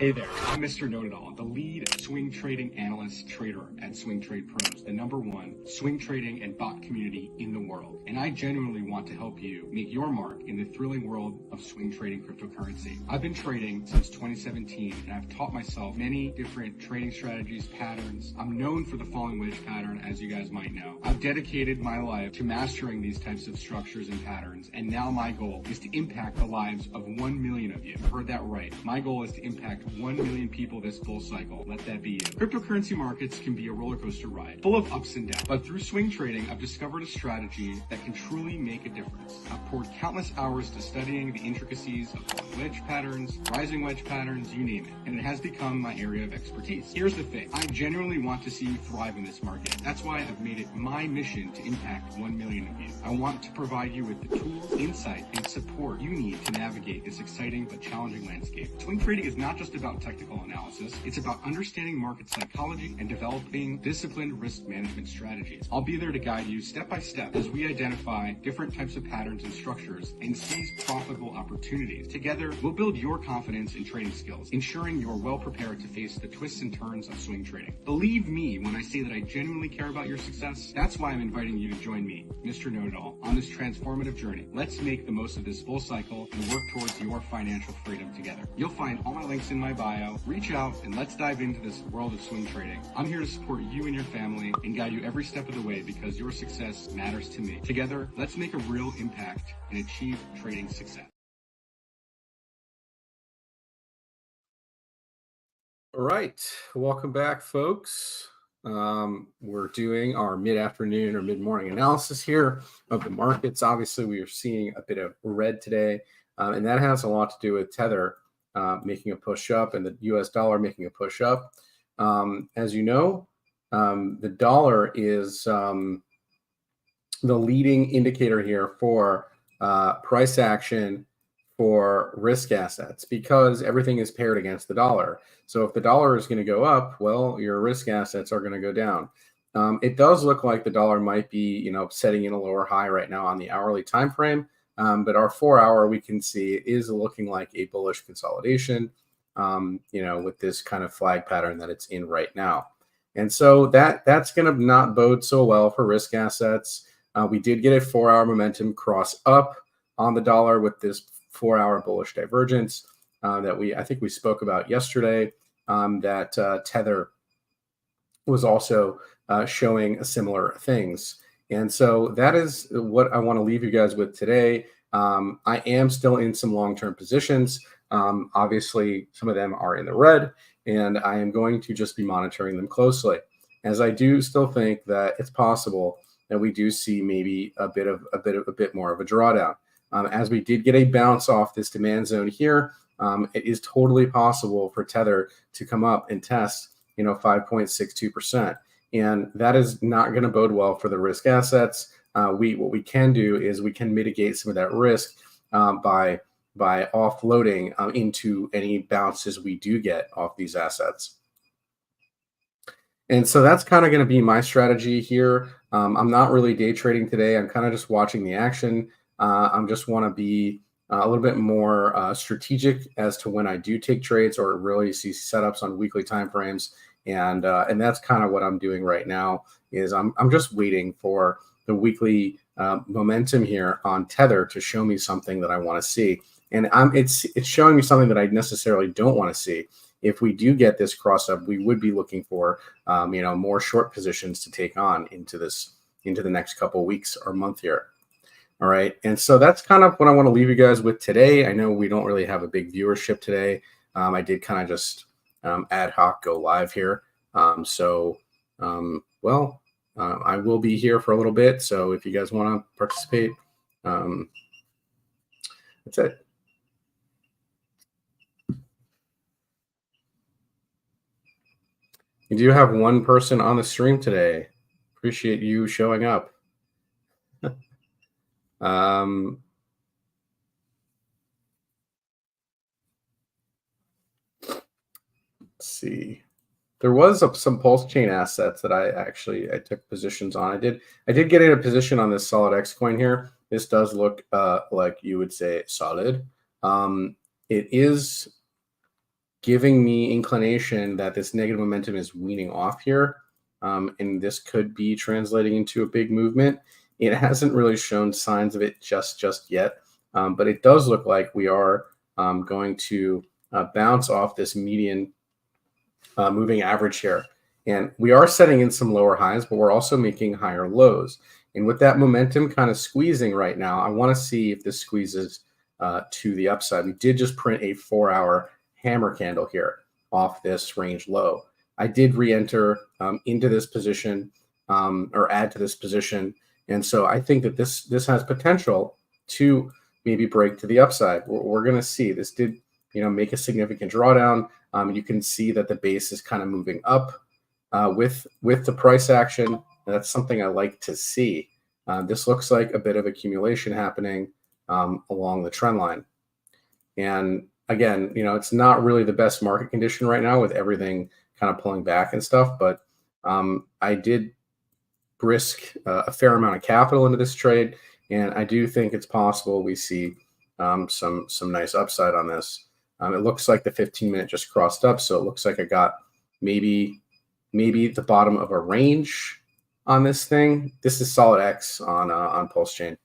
Hey there, I'm Mr. Know-It-All, the lead swing trading analyst trader at Swing Trade Pros, the #1 swing trading and bot community in the world. And I genuinely want to help you make your mark in the thrilling world of swing trading cryptocurrency. I've been trading since 2017, and I've taught myself many different trading strategies, patterns. I'm known for the falling wedge pattern, as you guys might know. I've dedicated my life to mastering these types of structures and patterns, and now my goal is to impact the lives of 1 million of you. You heard that right. My goal is to impact 1 million people this full cycle. Let that be you. Cryptocurrency markets can be a roller coaster ride, full of ups and downs. But through swing trading, I've discovered a strategy that can truly make a difference. I've poured countless hours to studying the intricacies of falling wedge patterns, rising wedge patterns, you name it, and it has become my area of expertise. Here's the thing. I genuinely want to see you thrive in this market. That's why I've made it my mission to impact 1 million of you. I want to provide you with the tools, insight, and support you need to navigate this exciting but challenging landscape. Swing trading is not just about technical analysis, it's about understanding market psychology and developing disciplined risk management strategies. I'll be there to guide you step by step as we identify different types of patterns and structures and seize profitable opportunities. Together, we'll build your confidence in trading skills, ensuring you're well prepared to face the twists and turns of swing trading. Believe me when I say that I genuinely care about your success. That's why I'm inviting you to join me, Mr. Know-It-All, on this transformative journey. Let's make the most of this full cycle and work towards your financial freedom together. You'll find all my links in my bio. Reach out and let's dive into this world of swing trading. I'm here to support you and your family and guide you every step of the way because your success matters to me. Together, let's make a real impact and achieve trading success. All right, welcome back, folks. We're doing our mid-afternoon or mid-morning analysis here of the markets. Obviously, we are seeing a bit of red today, and that has a lot to do with Tether making a push up and the US dollar making a push up. As you know, the dollar is the leading indicator here for price action for risk assets because everything is paired against the dollar. So if the dollar is going to go up, well, your risk assets are going to go down. It does look like the dollar might be, setting in a lower high right now on the hourly time frame. But our 4-hour, we can see, is looking like a bullish consolidation, with this kind of flag pattern that it's in right now. And so that's going to not bode so well for risk assets. We did get a 4-hour momentum cross up on the dollar with this 4-hour bullish divergence that I think we spoke about yesterday, that Tether was also showing similar things. And so that is what I want to leave you guys with today. I am still in some long-term positions. Obviously, some of them are in the red, and I am going to just be monitoring them closely, as I do still think that it's possible that we do see maybe a bit more of a drawdown. As we did get a bounce off this demand zone here, it is totally possible for Tether to come up and test, 5.62%. And that is not going to bode well for the risk assets. What we can do is we can mitigate some of that risk by offloading into any bounces we do get off these assets. And so that's kind of going to be my strategy here. I'm not really day trading today. I'm kind of just watching the action. I just want to be a little bit more strategic as to when I do take trades or really see setups on weekly timeframes. And that's kind of what I'm doing right now is I'm just waiting for the weekly momentum here on Tether to show me something that I want to see. And it's showing me something that I necessarily don't want to see. If we do get this cross up, we would be looking for more short positions to take on into the next couple of weeks or month here. All right. And so that's kind of what I want to leave you guys with today. I know we don't really have a big viewership today. I did kind of just ad hoc go live here. I will be here for a little bit. So if you guys want to participate, that's it. You do have one person on the stream today. Appreciate you showing up. Let's see. There was some pulse chain assets that I took positions on. I did get in a position on this solid X coin here. This does look like you would say solid. It is giving me inclination that this negative momentum is weaning off here. And this could be translating into a big movement. It hasn't really shown signs of it just yet, but it does look like we are going to bounce off this median moving average here. And we are setting in some lower highs, but we're also making higher lows. And with that momentum kind of squeezing right now, I want to see if this squeezes to the upside. We did just print a 4-hour hammer candle here off this range low. I did re-enter into this position or add to this position. And so I think that this has potential to maybe break to the upside. We're going to see. This did, make a significant drawdown. You can see that the base is kind of moving up with the price action. That's something I like to see. This looks like a bit of accumulation happening along the trend line. And again, it's not really the best market condition right now with everything kind of pulling back and stuff, but I did risk a fair amount of capital into this trade, and I do think it's possible we see some nice upside on this. It looks like the 15-minute just crossed up, so it looks like I got maybe the bottom of a range on this thing. This is solid X on Pulse Chain.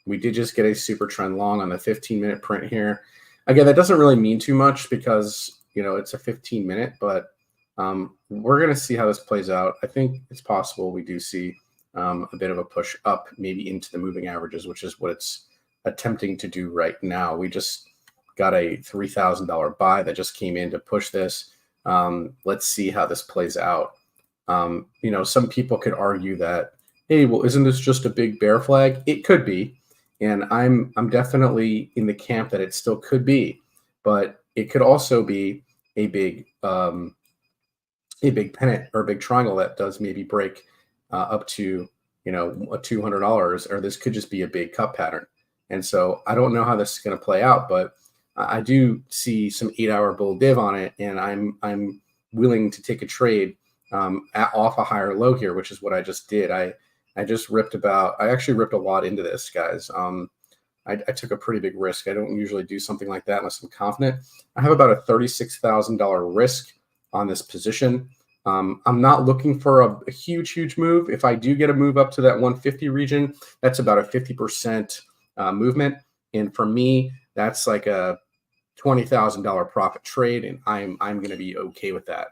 We did just get a super trend long on the 15-minute print here. Again, that doesn't really mean too much because it's a 15-minute, but we're going to see how this plays out. I think it's possible we do see a bit of a push up, maybe into the moving averages, which is what it's attempting to do right now. We just got a $3,000 buy that just came in to push this. Let's see how this plays out. Some people could argue that, hey, well, isn't this just a big bear flag? It could be, and I'm definitely in the camp that it still could be, but it could also be a big pennant or a big triangle that does maybe break up to a $200, or this could just be a big cup pattern. And so I don't know how this is going to play out, but I do see some 8-hour bull div on it, and I'm willing to take a trade off a higher low here, which is what I just did. I actually ripped a lot into this, guys. I took a pretty big risk. I don't usually do something like that unless I'm confident. I have about a $36,000 risk on this position. I'm not looking for a huge move. If I do get a move up to that 150 region, that's about a 50% movement. And for me, that's like a $20,000 profit trade, and I'm going to be okay with that.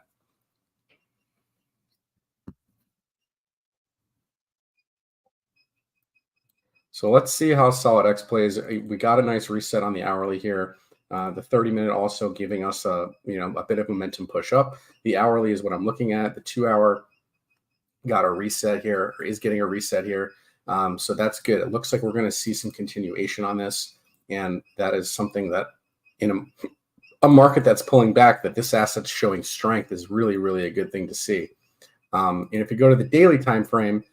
So let's see how Solid X plays. We got a nice reset on the hourly here. The 30-minute also giving us a bit of momentum push up. The hourly is what I'm looking at. The 2-hour got a reset here, or is getting a reset here. So that's good. It looks like we're going to see some continuation on this, and that is something that in a market that's pulling back, that this asset's showing strength is really a good thing to see. And if you go to the daily time frame,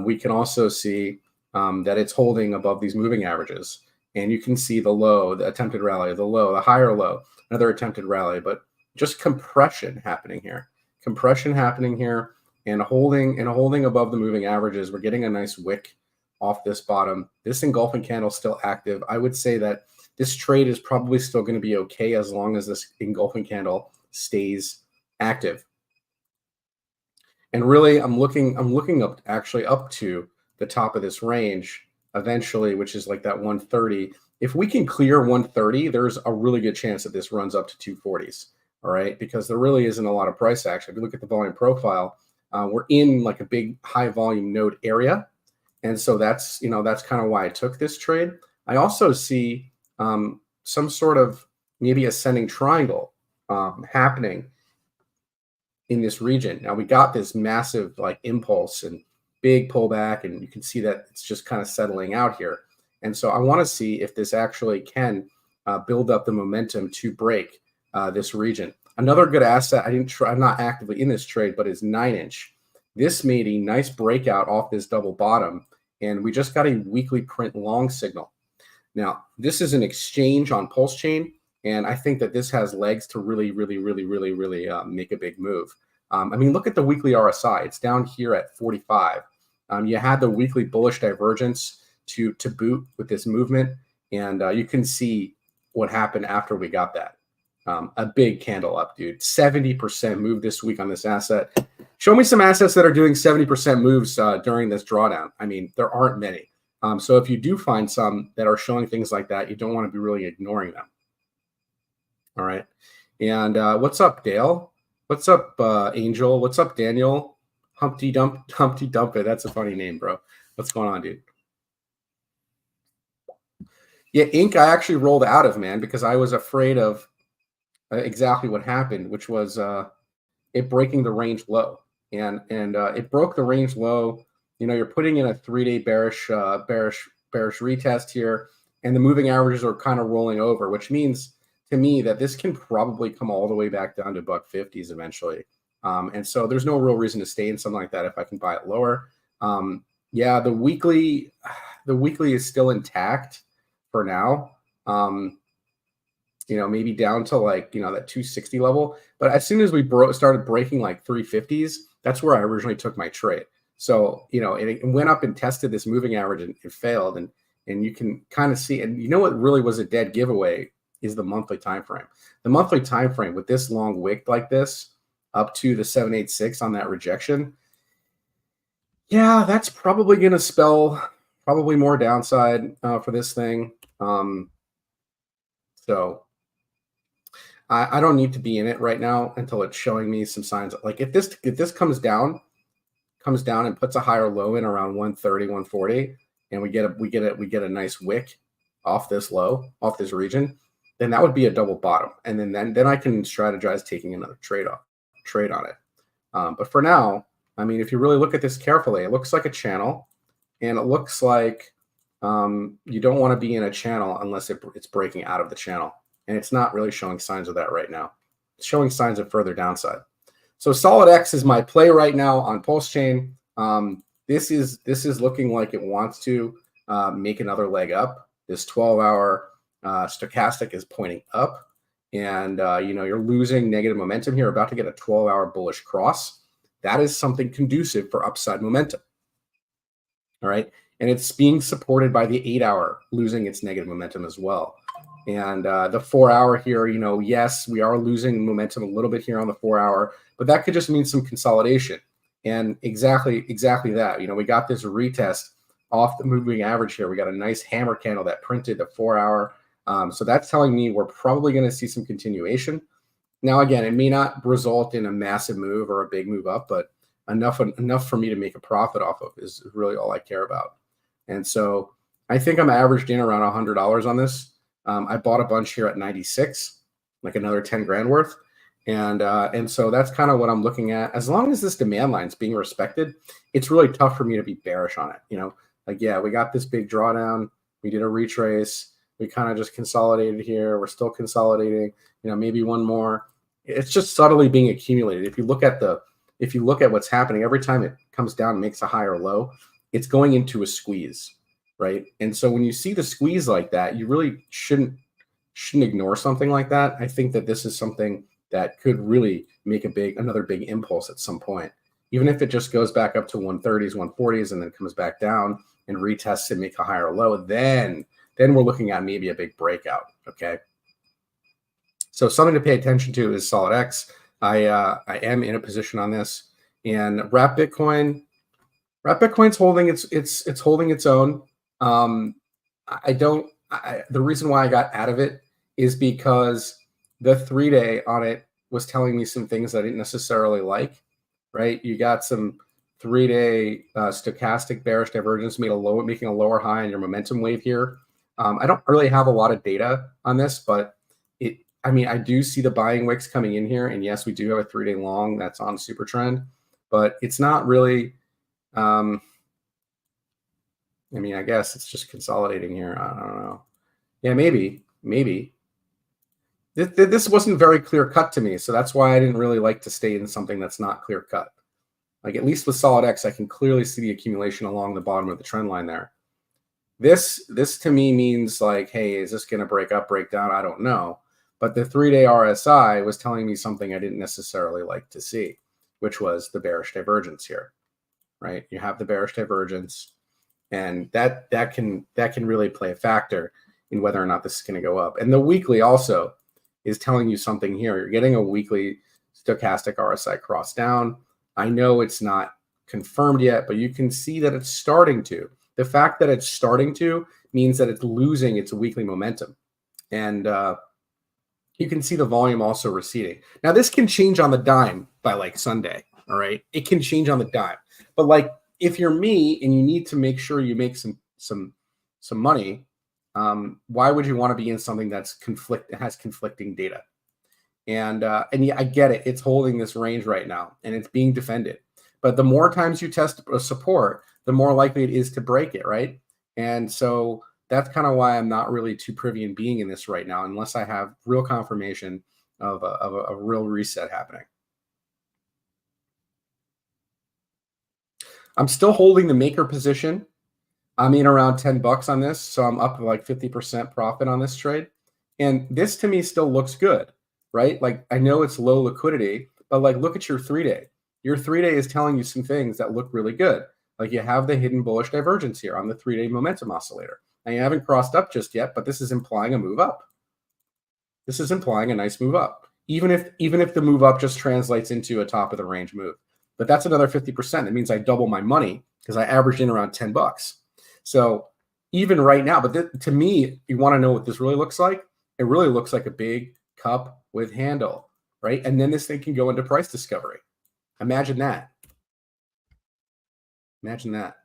we can also see that it's holding above these moving averages. And you can see the low, the attempted rally, the low, the higher low, another attempted rally, but just compression happening here. Compression happening here and holding above the moving averages. We're getting a nice wick off this bottom. This engulfing candle is still active. I would say that this trade is probably still going to be okay as long as this engulfing candle stays active. And really, I'm looking up to the top of this range eventually, which is like that 130. If we can clear 130, there's a really good chance that this runs up to 240s. All right, because there really isn't a lot of price action. If you look at the volume profile, we're in like a big high volume node area, and so that's kind of why I took this trade. I also see some sort of maybe ascending triangle happening in this region. Now we got this massive like impulse and big pullback, and you can see that it's just kind of settling out here. And so I want to see if this actually can build up the momentum to break this region. Another good asset, I'm not actively in this trade, but is 9-inch. This made a nice breakout off this double bottom, and we just got a weekly print long signal. Now, this is an exchange on Pulse Chain, and I think that this has legs to really make a big move. I mean, look at the weekly RSI. It's down here at 45. You had the weekly bullish divergence to boot with this movement, and you can see what happened after we got that. A big candle up, dude. 70% move this week on this asset. Show me some assets that are doing 70% moves during this drawdown. I mean, there aren't many. So if you do find some that are showing things like that, you don't want to be really ignoring them. All right. And what's up, Dale? What's up, Angel? What's up, Daniel? Humpty Dumpet. That's a funny name, bro. What's going on, dude? Yeah, Inc. I actually rolled out of, man, because I was afraid of exactly what happened, which was it breaking the range low, and it broke the range low. You know, you're putting in a 3-day bearish retest here, and the moving averages are kind of rolling over, which means to me that this can probably come all the way back down to $1.50s eventually. And so there's no real reason to stay in something like that if I can buy it lower. Yeah, the weekly is still intact for now. You know, maybe down to like, you know, that 260 level. But as soon as we started breaking like 350s, that's where I originally took my trade. So, you know, it went up and tested this moving average and it failed. And you can kind of see, and you know what really was a dead giveaway is the monthly time frame. The monthly time frame with this long wick like this up to the 786 on that rejection. Yeah, that's probably going to spell probably more downside for this thing. So I don't need to be in it right now until it's showing me some signs. Like if this comes down and puts a higher low in around 130, 140, and we get a nice wick off this low, off this region, then that would be a double bottom. And then I can strategize taking another trade on it. But for now, I mean, if you really look at this carefully, it looks like a channel, and it looks like you don't want to be in a channel unless it's breaking out of the channel. And it's not really showing signs of that right now. It's showing signs of further downside. So Solid X is my play right now on Pulse Chain. This is looking like it wants to make another leg up. This 12-hour stochastic is pointing up, and you know, you're losing negative momentum here. About to get a 12-hour bullish cross. That is something conducive for upside momentum. All right, and it's being supported by the 8-hour losing its negative momentum as well. And the 4-hour here, you know, yes, we are losing momentum a little bit here on the 4-hour, but that could just mean some consolidation. And exactly that. You know, we got this retest off the moving average here. We got a nice hammer candle that printed the 4-hour. So that's telling me we're probably going to see some continuation. Now, again, it may not result in a massive move or a big move up, but enough for me to make a profit off of is really all I care about. And so I think I'm averaged in around $100 on this. I bought a bunch here at 96, like another 10 grand worth. And so that's kind of what I'm looking at. As long as this demand line is being respected, it's really tough for me to be bearish on it. You know, like, yeah, we got this big drawdown. We did a retrace. We kind of just consolidated here. We're still consolidating, you know, maybe one more. It's just subtly being accumulated. If you look at what's happening, every time it comes down and makes a higher low, it's going into a squeeze. Right. And so when you see the squeeze like that, you really shouldn't ignore something like that. I think that this is something that could really make another big impulse at some point, even if it just goes back up to 130s, 140s, and then comes back down and retests and make a higher low. Then we're looking at maybe a big breakout. Okay. So something to pay attention to is Solid X. I am in a position on this, and Wrap Bitcoin's holding it's holding its own. The reason why I got out of it is because the 3-day on it was telling me some things I didn't necessarily like, right? You got some 3-day stochastic bearish divergence making a lower high in your momentum wave here. I don't really have a lot of data on this, but I do see the buying wicks coming in here. And yes, we do have a 3-day long that's on super trend, but it's not really, I guess it's just consolidating here. I don't know. Yeah, maybe. This wasn't very clear cut to me, so that's why I didn't really like to stay in something that's not clear cut. Like, at least with Solid X, I can clearly see the accumulation along the bottom of the trend line there. This to me means like, hey, is this going to break up, break down? I don't know. But the 3-day RSI was telling me something I didn't necessarily like to see, which was the bearish divergence here, right? You have the bearish divergence, and that can really play a factor in whether or not this is going to go up. And the weekly also, is telling you something here. You're getting a weekly stochastic RSI cross down. I know it's not confirmed yet, but you can see that it's starting to. The fact that it's starting to means that it's losing its weekly momentum. And you can see the volume also receding. Now, this can change on the dime by like Sunday, all right? It can change on the dime. But like if you're me and you need to make sure you make some money, why would you want to be in something that has conflicting data? And yeah, I get it. It's holding this range right now and it's being defended. But the more times you test a support, the more likely it is to break it, right? And so that's kind of why I'm not really too privy in being in this right now, unless I have real confirmation of a real reset happening. I'm still holding the maker position. I'm in around $10 on this, so I'm up like 50% profit on this trade. And this to me still looks good, right? Like I know it's low liquidity, but like look at your 3-day. Your 3-day is telling you some things that look really good. Like you have the hidden bullish divergence here on the 3-day momentum oscillator. Now you haven't crossed up just yet, but this is implying a move up. This is implying a nice move up, even if the move up just translates into a top of the range move. But that's another 50%. That means I double my money because I averaged in around $10. So even right now, but to me, you want to know what this really looks like? It really looks like a big cup with handle, right? And then this thing can go into price discovery. Imagine that. Imagine that.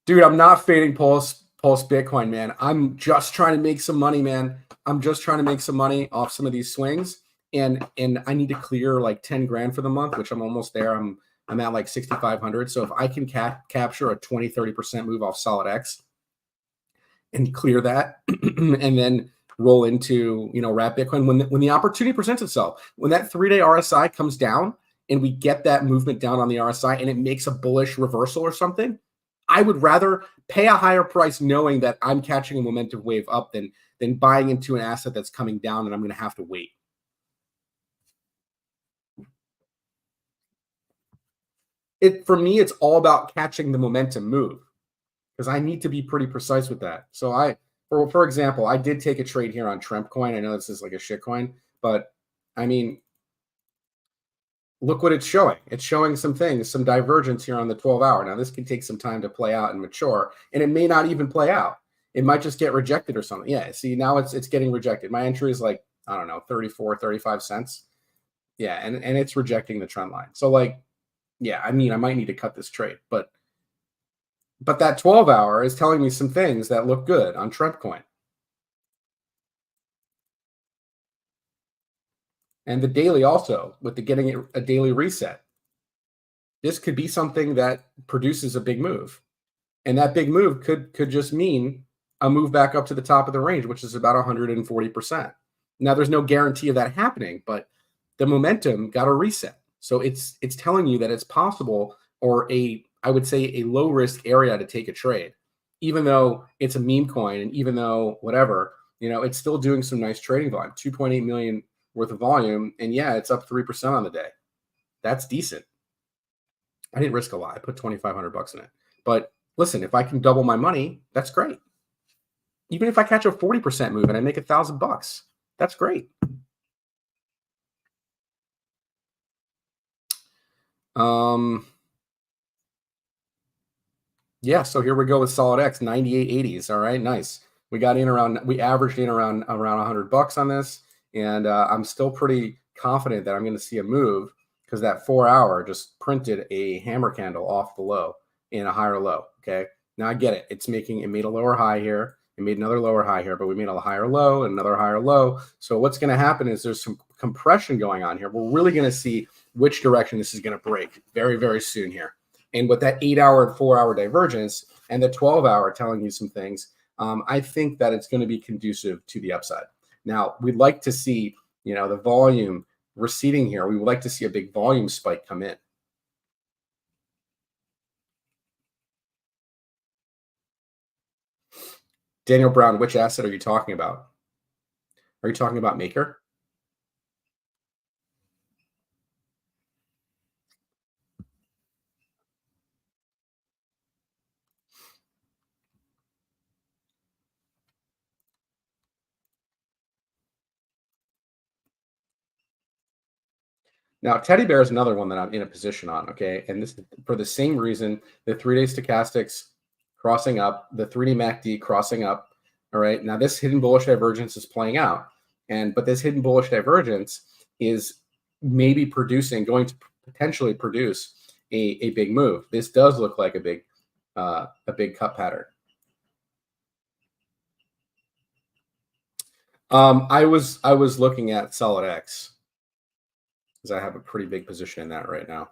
Dude, I'm not fading Pulse Bitcoin, man. I'm just trying to make some money, man. I'm just trying to make some money off some of these swings. And I need to clear like 10 grand for the month, which I'm almost there. I'm at like 6,500. So if I can capture a 20-30% move off Solid X and clear that and then roll into, wrap Bitcoin when the opportunity presents itself, when that 3-day RSI comes down and we get that movement down on the RSI and it makes a bullish reversal or something, I would rather pay a higher price knowing that I'm catching a momentum wave up than buying into an asset that's coming down and I'm going to have to wait. For me, it's all about catching the momentum move because I need to be pretty precise with that. So for example, I did take a trade here on Trump coin. I know this is like a shit coin, but I mean, look what it's showing. It's showing some things, some divergence here on the 12-hour. Now, this can take some time to play out and mature, and it may not even play out. It might just get rejected or something. Yeah, see, now it's getting rejected. My entry is like, I don't know, 34, 35 cents. Yeah, and it's rejecting the trend line. So, like, yeah, I mean, I might need to cut this trade, but that 12-hour is telling me some things that look good on Trump coin. And the daily also, with the getting a daily reset. This could be something that produces a big move. And that big move could just mean a move back up to the top of the range, which is about 140%. Now, there's no guarantee of that happening, but the momentum got a reset. So it's telling you that it's possible, or I would say a low risk area to take a trade, even though it's a meme coin and even though whatever, it's still doing some nice trading volume, 2.8 million worth of volume. And yeah, it's up 3% on the day. That's decent. I didn't risk a lot. I put $2,500 in it. But listen, if I can double my money, that's great. Even if I catch a 40% move and I make $1,000, that's great. Yeah, so here we go with Solid X, 98.80s. All right, nice. We averaged in around $100 on this, and I'm still pretty confident that I'm going to see a move because that 4-hour just printed a hammer candle off the low in a higher low. Okay, now I get it. It made a lower high here. It made another lower high here, but we made a higher low and another higher low. So what's going to happen is there's some compression going on here. We're really going to see which direction this is going to break very, very soon here. And with that 8-hour and 4-hour divergence and the 12-hour telling you some things, I think that it's going to be conducive to the upside. Now, we'd like to see, the volume receding here. We would like to see a big volume spike come in. Daniel Brown, which asset are you talking about? Are you talking about Maker? Now, teddy bear is another one that I'm in a position on, okay? And this is for the same reason, the 3-day stochastics crossing up, the 3D MACD crossing up, all right? Now, this hidden bullish divergence is playing out. But this hidden bullish divergence is maybe going to potentially produce a big move. This does look like a big cut pattern. I was looking at Solid X because I have a pretty big position in that right now.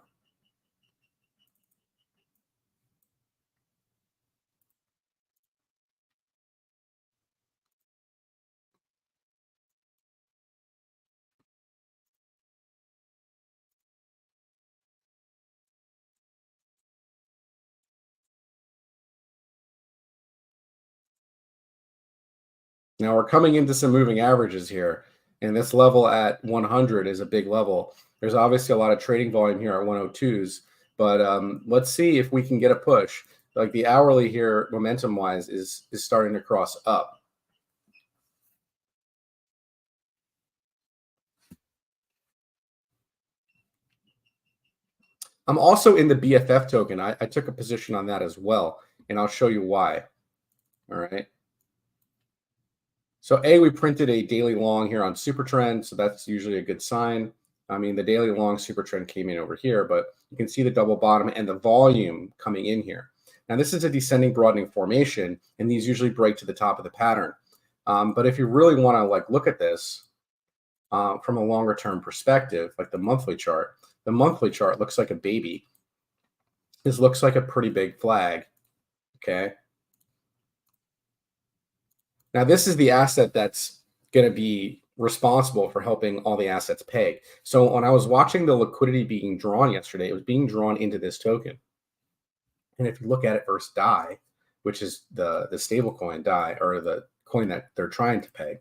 Now we're coming into some moving averages here, and this level at 100 is a big level. There's obviously a lot of trading volume here at 102s, but let's see if we can get a push. Like the hourly here, momentum-wise, is starting to cross up. I'm also in the BFF token. I took a position on that as well, and I'll show you why. All right. So we printed a daily long here on super trend, so that's usually a good sign. I mean, the daily long super trend came in over here, but you can see the double bottom and the volume coming in here. Now, this is a descending broadening formation, and these usually break to the top of the pattern. But if you really want to look at this from a longer term perspective, like the monthly chart looks like a baby. This looks like a pretty big flag. Okay. Now, this is the asset that's going to be responsible for helping all the assets peg. So when I was watching the liquidity being drawn yesterday, it was being drawn into this token. And if you look at it versus DAI, which is the stable coin DAI, or the coin that they're trying to peg,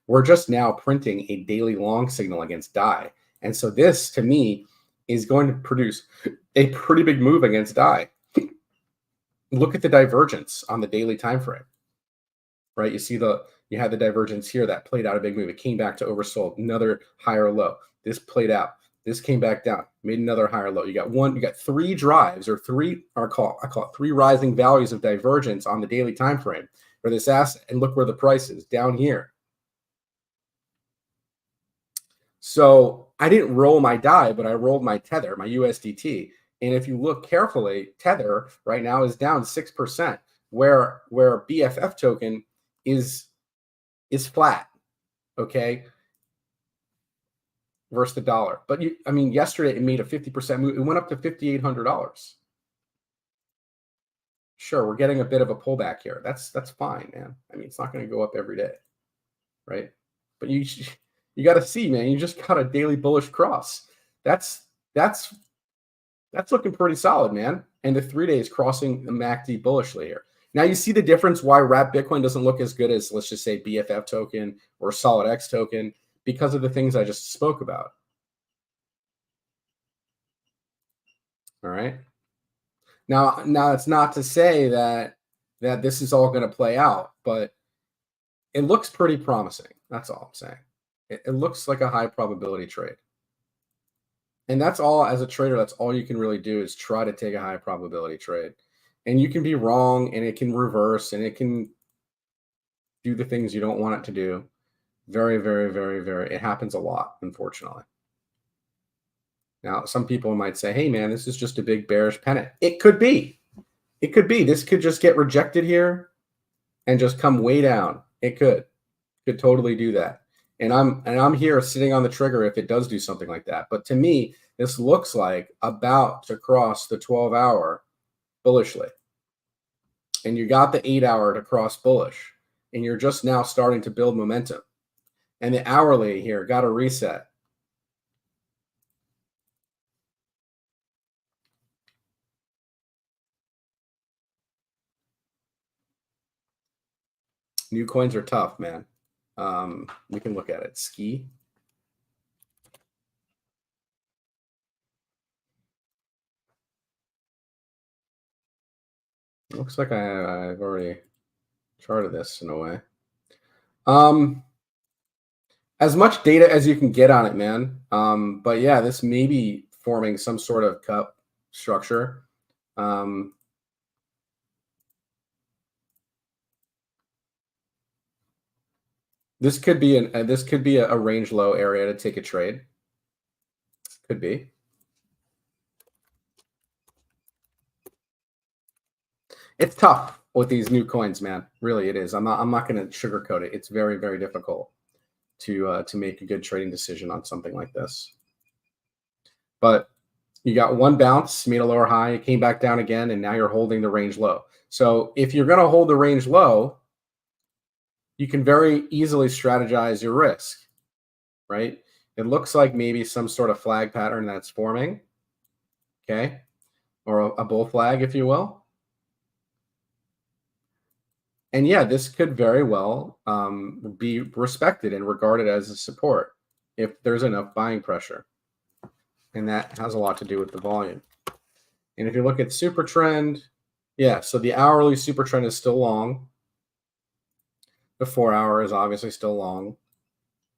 we're just now printing a daily long signal against DAI. And so this, to me, is going to produce a pretty big move against DAI. Look at the divergence on the daily time frame. Right, you had the divergence here that played out a big move. It came back to oversold, another higher low. This played out. This came back down, made another higher low. You got three drives, or I call it three rising values of divergence on the daily time frame for this asset. And look where the price is, down here. So I didn't roll my DAI, but I rolled my Tether, my USDT. And if you look carefully, Tether right now is down 6%, where BFF token is flat, okay, versus the dollar. But yesterday it made a 50% move. It went up to $5,800. Sure, we're getting a bit of a pullback here. That's fine, man. I mean, it's not going to go up every day, right? But you got to see, man. You just got a daily bullish cross. That's looking pretty solid, man. And the 3 days crossing the MACD bullishly here. Now you see the difference why wrap Bitcoin doesn't look as good as, let's just say, BFF token or Solid X token, because of the things I just spoke about. All right. Now it's not to say that this is all going to play out, but it looks pretty promising. That's all I'm saying. It looks like a high probability trade. And that's all, as a trader, that's all you can really do, is try to take a high probability trade. And you can be wrong, and it can reverse, and it can do the things you don't want it to do. Very, very, very, very, it happens a lot, unfortunately. Now, some people might say, hey, man, this is just a big bearish pennant. It could be. It could be. This could just get rejected here and just come way down. It could totally do that. And I'm here sitting on the trigger if it does do something like that. But to me, this looks like about to cross the 12-hour bullishly. And you got the 8-hour to cross bullish. And you're just now starting to build momentum. And the hourly here got a reset. New coins are tough, man. We can look at it. Ski. Looks like I've already charted this in a way. as much data as you can get on it, man. But yeah, this may be forming some sort of cup structure. This could be a range low area to take a trade. Could be. It's tough with these new coins, man. Really, it is. I'm not going to sugarcoat it. It's very, very difficult to make a good trading decision on something like this. But you got one bounce, made a lower high, it came back down again, and now you're holding the range low. So if you're going to hold the range low, you can very easily strategize your risk, right? It looks like maybe some sort of flag pattern that's forming, okay? Or a bull flag, if you will. And yeah, this could very well be respected and regarded as a support if there's enough buying pressure. And that has a lot to do with the volume. And if you look at super trend, yeah, so the hourly super trend is still long. The 4 hour is obviously still long.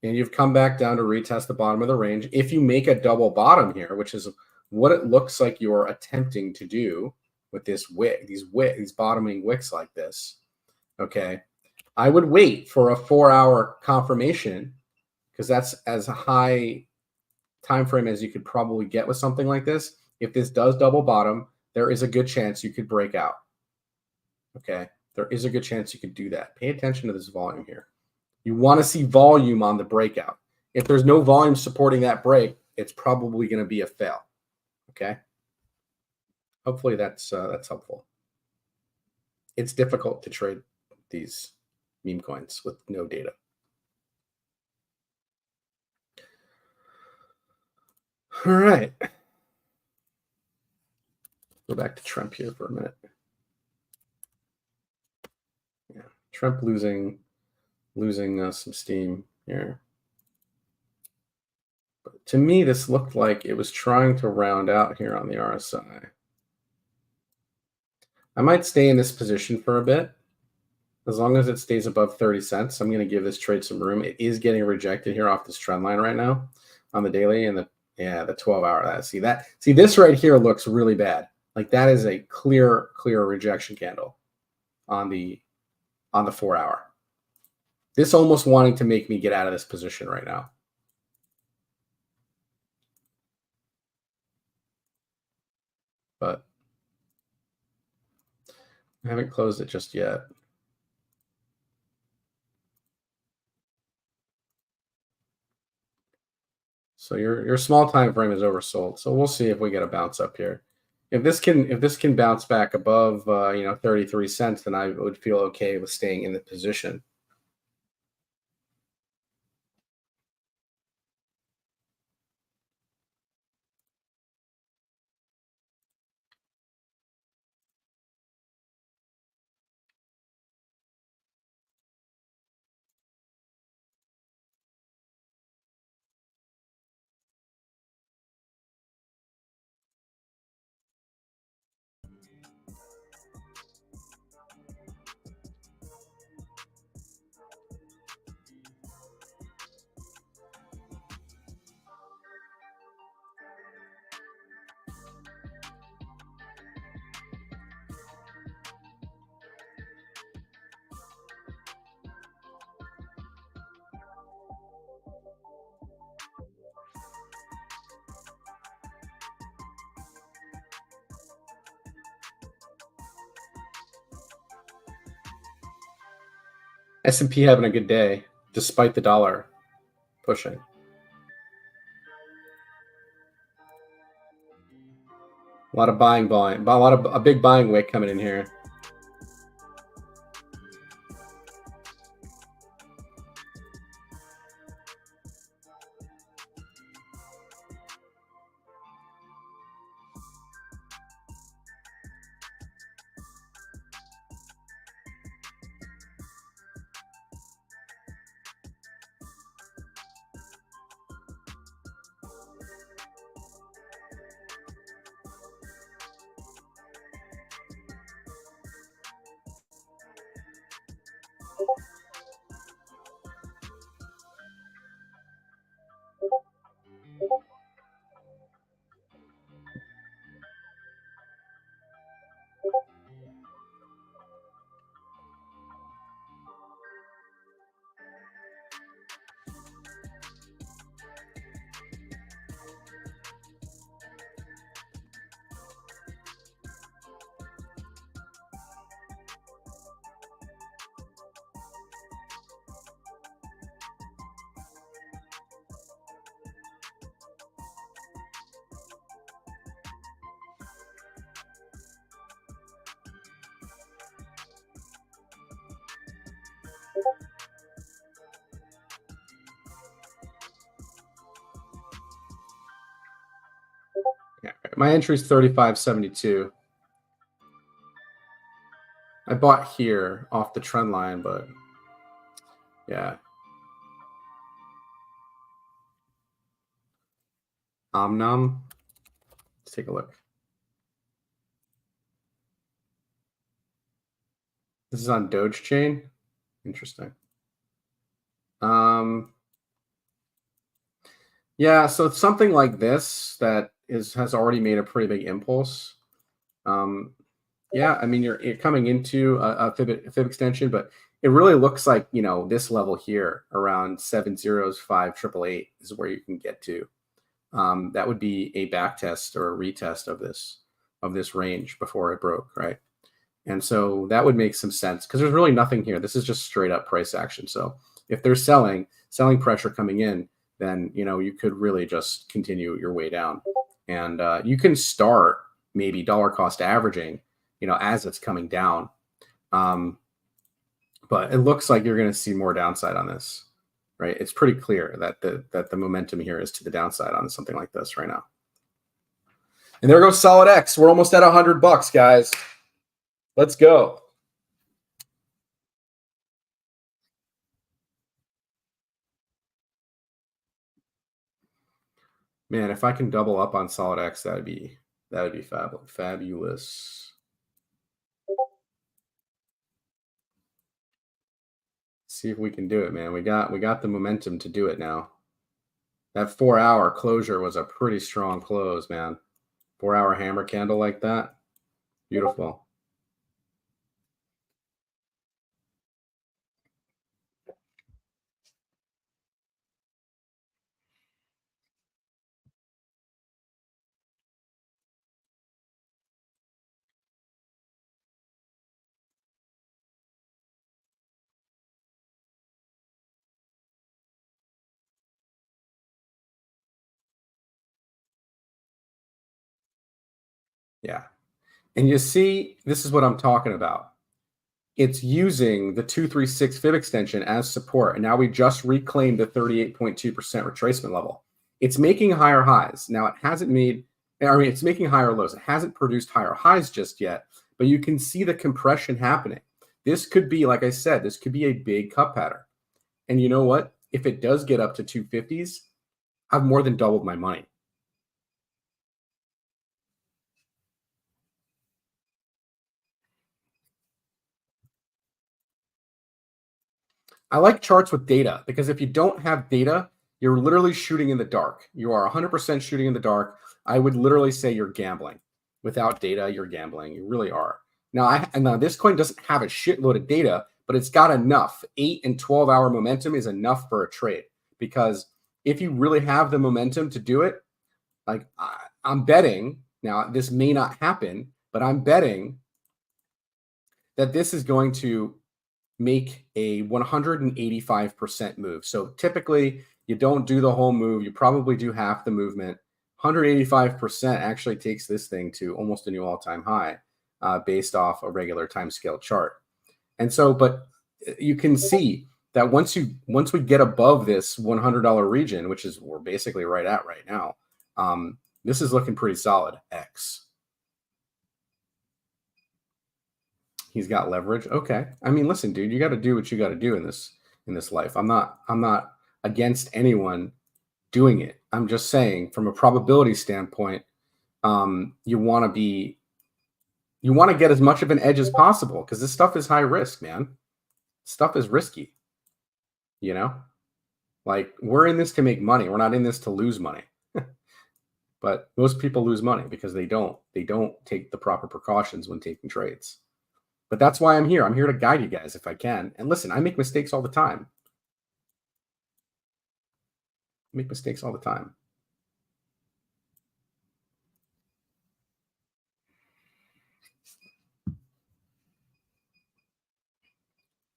And you've come back down to retest the bottom of the range. If you make a double bottom here, which is what it looks like you're attempting to do with this wick, these bottoming wicks like this, okay, I would wait for a 4 hour confirmation because that's as high time frame as you could probably get with something like this. If this does double bottom, there is a good chance you could break out. Okay, there is a good chance you could do that. Pay attention to this volume here. You want to see volume on the breakout. If there's no volume supporting that break, it's probably going to be a fail. Okay. Hopefully that's helpful. It's difficult to trade these meme coins with no data. All right. Go back to Trump here for a minute. Yeah, Trump losing some steam here. But to me, this looked like it was trying to round out here on the RSI. I might stay in this position for a bit. As long as it stays above 30 cents, I'm going to give this trade some room. It is getting rejected here off this trend line right now on the daily and the 12 hour. See this right here looks really bad. Like that is a clear rejection candle on the 4 hour. This almost wanting to make me get out of this position right now. But I haven't closed it just yet. So your small time frame is oversold. So we'll see if we get a bounce up here. If this can bounce back above 33 cents, then I would feel okay with staying in the position. S&P having a good day despite the dollar pushing. A lot of buying volume, a big buying wick coming in here. Yeah, my entry is 35.72. I bought here off the trend line, but yeah. Omnom. Let's take a look. This is on Doge Chain. Interesting. Yeah, so it's something like this that has already made a pretty big impulse. Yeah, I mean you're coming into a fib extension, but it really looks like this level here around 705,888 is where you can get to. That would be a back test or a retest of this range before it broke, right? And so that would make some sense because there's really nothing here. This is just straight up price action. So if there's selling pressure coming in, then you could really just continue your way down, and you can start maybe dollar cost averaging, as it's coming down. But it looks like you're going to see more downside on this, right? It's pretty clear that the momentum here is to the downside on something like this right now. And there goes Solid X. We're almost at $100, guys. Let's go. Man, if I can double up on Solid X, that would be fabulous. See if we can do it, man. We got the momentum to do it now. That 4-hour closure was a pretty strong close, man. 4-hour hammer candle like that. Beautiful. Yeah. And you see, this is what I'm talking about. It's using the 236 fib extension as support. And now we just reclaimed the 38.2% retracement level. It's making higher highs. Now it hasn't it's making higher lows. It hasn't produced higher highs just yet, but you can see the compression happening. This could be, like I said, this could be a big cup pattern. And you know what? If it does get up to 250s, I've more than doubled my money. I like charts with data because if you don't have data, you're literally shooting in the dark. You are 100% shooting in the dark. I would literally say you're gambling. Without data, you're gambling. You really are. Now, this coin doesn't have a shitload of data, but it's got enough. 8 and 12-hour momentum is enough for a trade, because if you really have the momentum to do it, like I'm betting, now this may not happen, but I'm betting that this is going to make a 185% move. So typically you don't do the whole move. You probably do half the movement. 185% actually takes this thing to almost a new all-time high based off a regular time scale chart. And so, but you can see that once we get above this $100 region, which is we're basically right at right now, this is looking pretty solid. X. He's got leverage. Okay. I mean, listen, dude, you got to do what you got to do in this life. I'm not against anyone doing it. I'm just saying, from a probability standpoint, you want to get as much of an edge as possible, because this stuff is high risk, man. Stuff is risky. Like, we're in this to make money. We're not in this to lose money. But most people lose money because they don't take the proper precautions when taking trades. But that's why I'm here. I'm here to guide you guys if I can. And listen, I make mistakes all the time.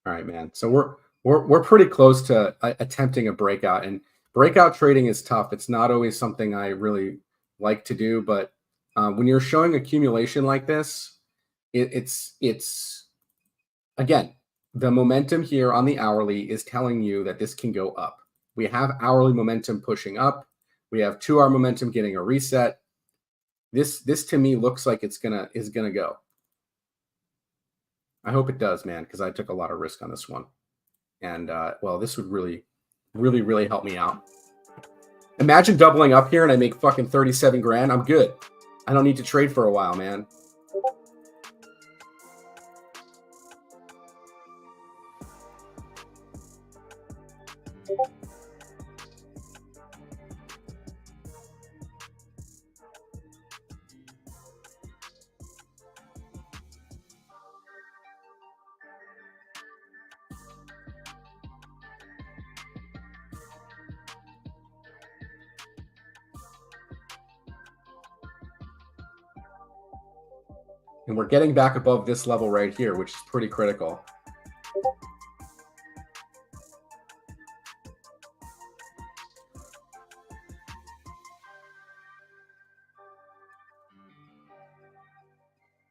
All right, man. So we're pretty close to attempting a breakout, and breakout trading is tough. It's not always something I really like to do, but when you're showing accumulation like this, it's again, the momentum here on the hourly is telling you that this can go up. We have hourly momentum pushing up. We have 2-hour momentum getting a reset. This to me looks like is gonna go. I hope it does, man, because I took a lot of risk on this one. And well, this would really, really, really help me out. Imagine doubling up here and I make fucking 37 grand. I'm good. I don't need to trade for a while, man. And we're getting back above this level right here, which is pretty critical.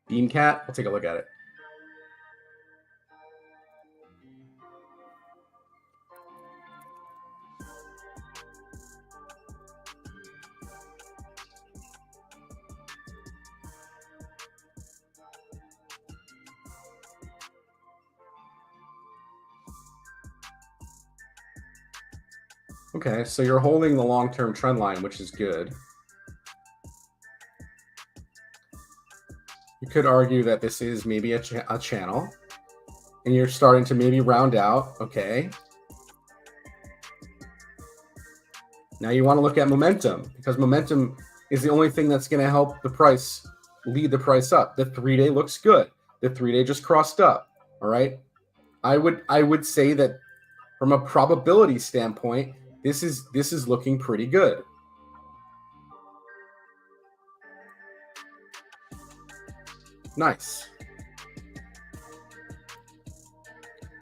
Beancat, I'll take a look at it. Okay, so you're holding the long-term trend line, which is good. You could argue that this is maybe a channel, and you're starting to maybe round out. Okay. Now you want to look at momentum, because momentum is the only thing that's going to help the price, lead the price up. The 3-day looks good. The 3-day just crossed up. All right. I would say that from a probability standpoint, this is looking pretty good. Nice.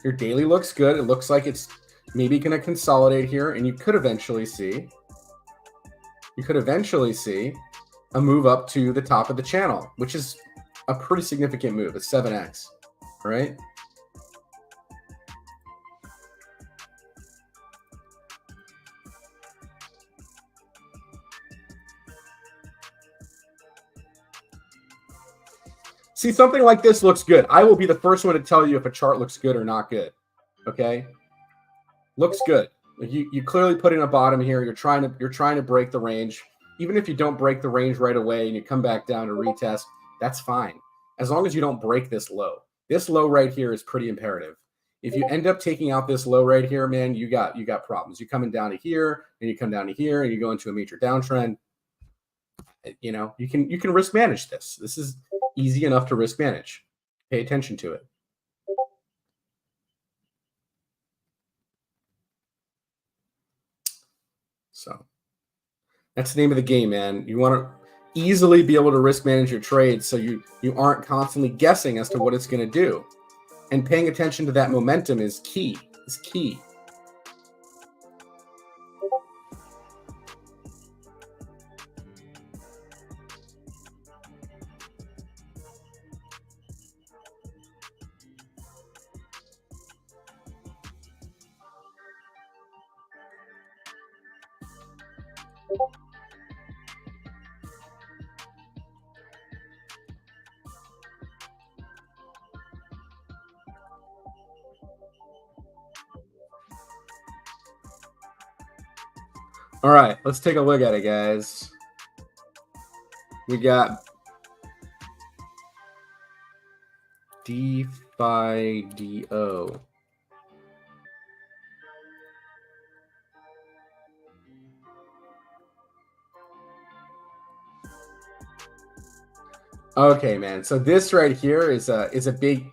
Your daily looks good. It looks like it's maybe going to consolidate here, and you could eventually see a move up to the top of the channel, which is a pretty significant move. It's 7x, right? See, something like this looks good. I will be the first one to tell you if a chart looks good or not good. Okay, looks good. You clearly put in a bottom here. You're trying to break the range. Even if you don't break the range right away and you come back down to retest, that's fine. As long as you don't break this low. This low right here is pretty imperative. If you end up taking out this low right here, man, you got problems. You're coming down to here, and you come down to here, and you go into a major downtrend. You know, you can risk manage this. This is easy enough to risk manage. Pay attention to it. So that's the name of the game, man. You want to easily be able to risk manage your trades so you aren't constantly guessing as to what it's going to do. And paying attention to that momentum is key. It's key. All right, let's take a look at it, guys. We got DFIDO. Okay, man. So this right here is a big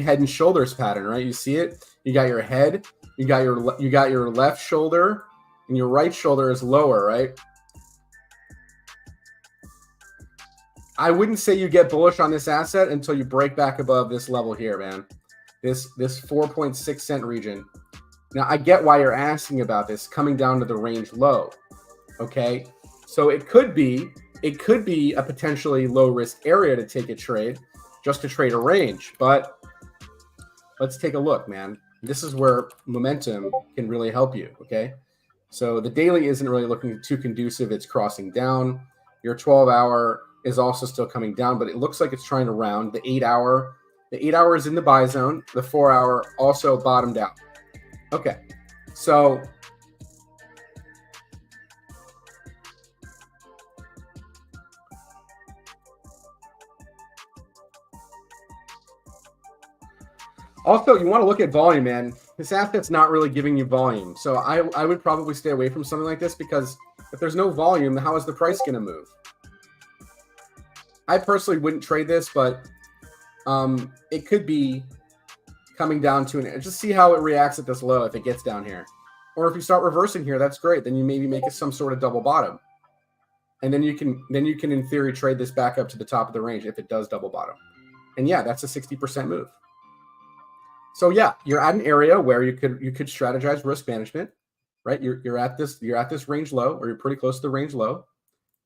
head and shoulders pattern, right? You see it? You got your head, you got your left shoulder, and your right shoulder is lower, right? I wouldn't say you get bullish on this asset until you break back above this level here, man. This 4.6 cent region. Now, I get why you're asking about this coming down to the range low. Okay, so it could be a potentially low risk area to take a trade, just to trade a range. But let's take a look, man. This is where momentum can really help you, okay? So the daily isn't really looking too conducive. It's crossing down. Your 12-hour is also still coming down, but it looks like it's trying to round. The 8-hour is in the buy zone. The 4-hour also bottomed out. Okay, so also, you want to look at volume, man. This asset's not really giving you volume. So I would probably stay away from something like this, because if there's no volume, how is the price going to move? I personally wouldn't trade this, but it could be coming down to an, just see how it reacts at this low if it gets down here. Or if you start reversing here, that's great. Then you maybe make it some sort of double bottom. And then you can in theory trade this back up to the top of the range if it does double bottom. And yeah, that's a 60% move. So yeah, you're at an area where you could strategize risk management, right? You're at this range low, or you're pretty close to the range low,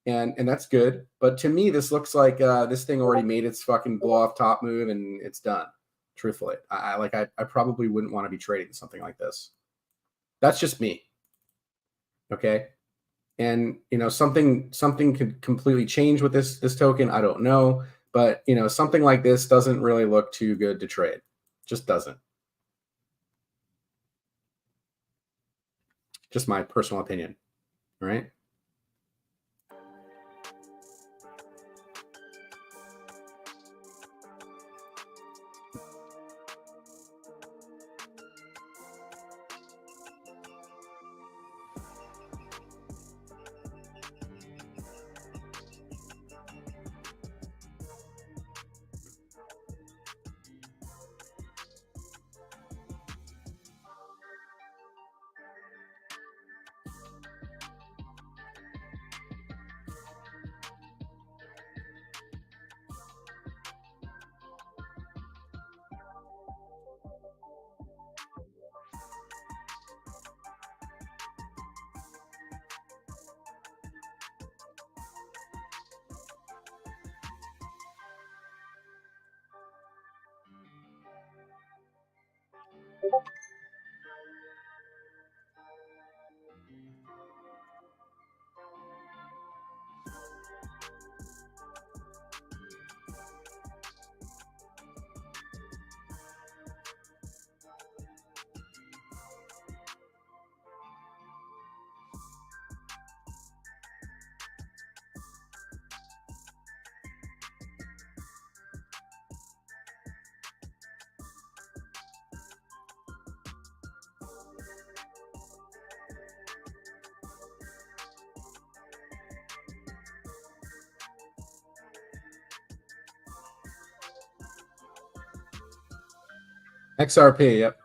and that's good. But to me, this looks like this thing already made its fucking blow off top move and it's done. Truthfully, I probably wouldn't want to be trading something like this. That's just me. Okay, and something could completely change with this token. I don't know, but something like this doesn't really look too good to trade. Just doesn't. Just my personal opinion. All right. XRP, yep.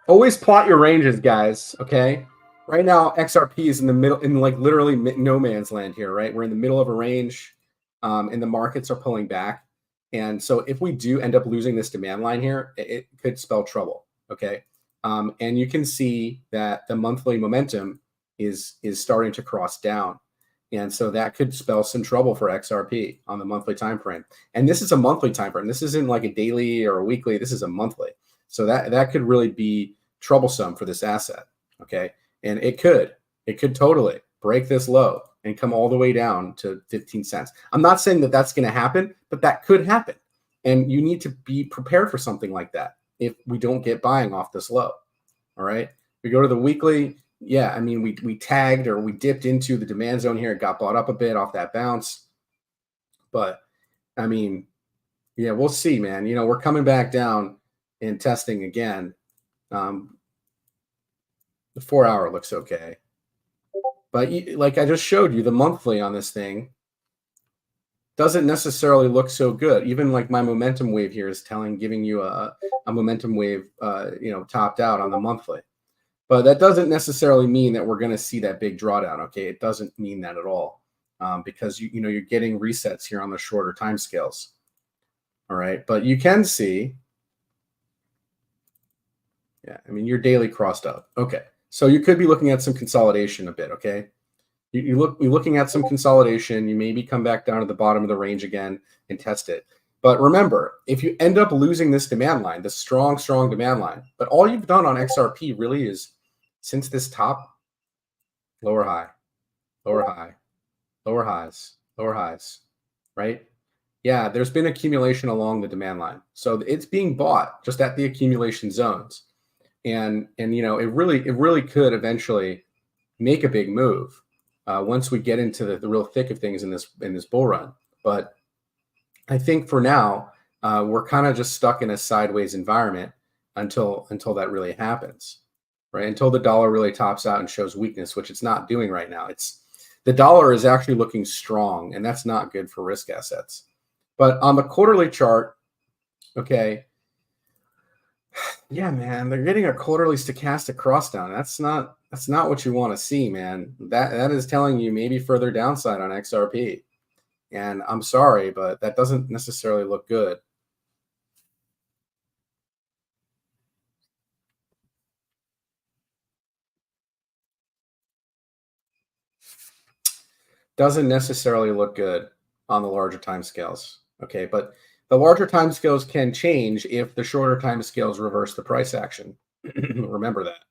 Always plot your ranges, guys. Okay. Right now, XRP is in the middle, in like literally no man's land here, right? We're in the middle of a range, and the markets are pulling back. And so if we do end up losing this demand line here, it could spell trouble. Okay. And you can see that the monthly momentum is starting to cross down. And so that could spell some trouble for XRP on the monthly time frame. And this is a monthly time frame. This isn't like a daily or a weekly. This is a monthly. So that could really be troublesome for this asset. Okay. And it could totally break this low and come all the way down to 15 cents. I'm not saying that that's going to happen, but that could happen. And you need to be prepared for something like that if we don't get buying off this low. All right. We go to the weekly. yeah, I mean, we tagged or we dipped into the demand zone here. It got bought up a bit off that bounce. But I mean, yeah, we'll see, man. You know, we're coming back down and testing again. The 4-hour looks okay. But like I just showed you, the monthly on this thing doesn't necessarily look so good. Even like my momentum wave here is giving you a momentum wave, topped out on the monthly. But that doesn't necessarily mean that we're going to see that big drawdown. Okay, it doesn't mean that at all, because you're getting resets here on the shorter time scales. All right, but you can see, yeah, I mean, you're daily crossed up. Okay, so you could be looking at some consolidation a bit. Okay, you're looking at some consolidation. You maybe come back down to the bottom of the range again and test it. But remember, if you end up losing this demand line, this strong demand line, but all you've done on XRP really is since this top, lower high, lower high, lower highs, lower highs, right? Yeah, there's been accumulation along the demand line. So it's being bought just at the accumulation zones. And it really could eventually make a big move once we get into the real thick of things in this bull run. But I think for now, we're kind of just stuck in a sideways environment until that really happens, right? Until the dollar really tops out and shows weakness, which it's not doing right now. The dollar is actually looking strong, and that's not good for risk assets. But on the quarterly chart, okay, yeah, man, they're getting a quarterly stochastic crossdown. That's not what you want to see, man. That is telling you maybe further downside on XRP. And I'm sorry, but that doesn't necessarily look good. Doesn't necessarily look good on the larger time scales. Okay, but the larger time scales can change if the shorter time scales reverse the price action. Remember that.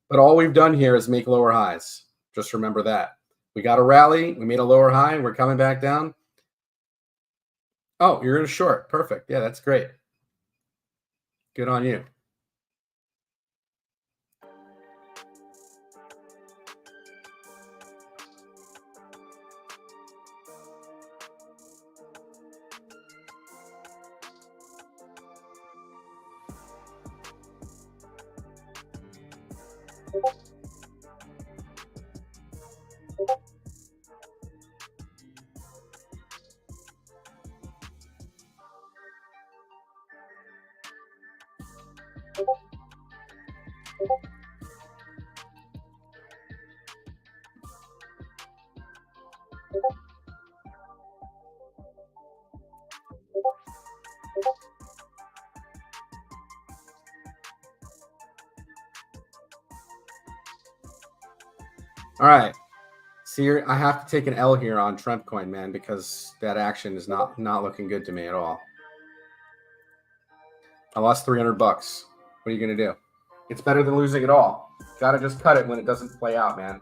But all we've done here is make lower highs. Just remember that. We got a rally. We made a lower high. We're coming back down. Oh, you're in a short. Perfect. Yeah, that's great. Good on you. All right. See, I have to take an L here on Trump coin, man, because that action is not looking good to me at all. I lost $300. What are you going to do? It's better than losing it all. Got to just cut it when it doesn't play out, man.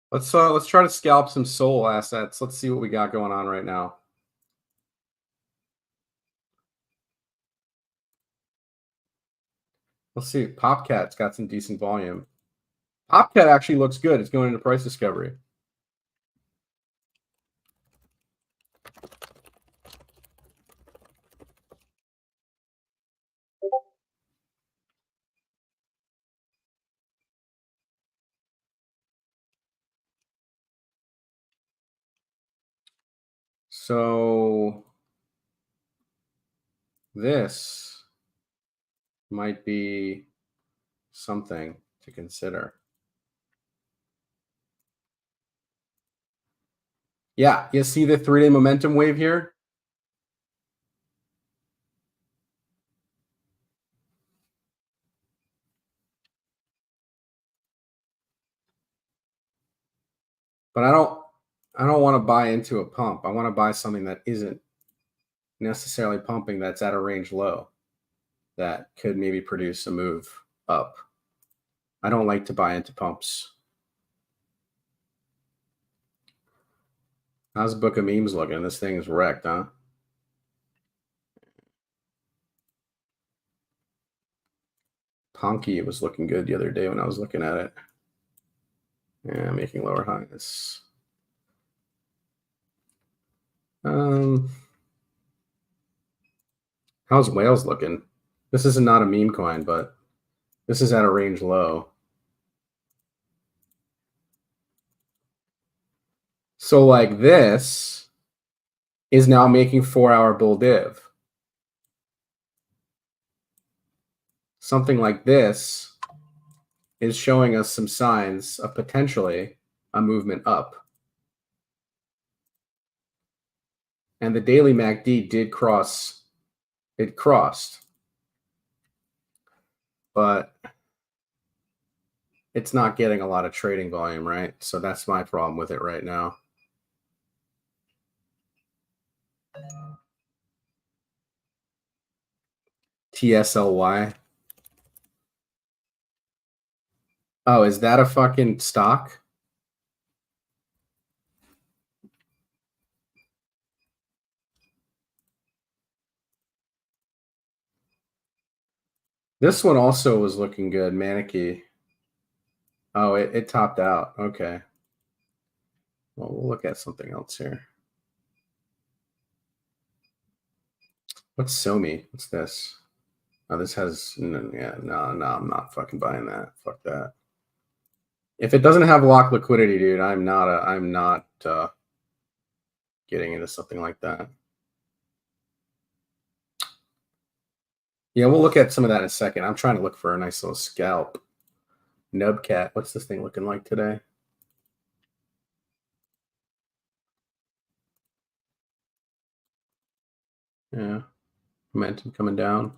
Let's try to scalp some Soul assets. Let's see what we got going on right now. Let's see. Popcat's got some decent volume. Popcat actually looks good. It's going into price discovery. So this might be something to consider. Yeah, you see the 3-day momentum wave here? But I don't want to buy into a pump. I want to buy something that isn't necessarily pumping, that's at a range low, that could maybe produce a move up. I don't like to buy into pumps. How's Book of Memes looking? This thing's wrecked, huh? Ponky was looking good the other day when I was looking at it. Yeah, making lower highs. How's Whales looking? This is not a meme coin, but this is at a range low. So like this is now making 4-hour bull div. Something like this is showing us some signs of potentially a movement up. And the daily MACD did cross. It crossed. But it's not getting a lot of trading volume, right? So that's my problem with it right now. TSLY. Oh, is that a fucking stock? This one also was looking good, Manicky. Oh, it topped out. Okay. Well, we'll look at something else here. What's Somi? What's this? Oh, this has no, I'm not fucking buying that. Fuck that. If it doesn't have lock liquidity, dude, I'm not getting into something like that. Yeah, we'll look at some of that in a second. I'm trying to look for a nice little scalp. Nubcat. What's this thing looking like today? Yeah. Momentum coming down.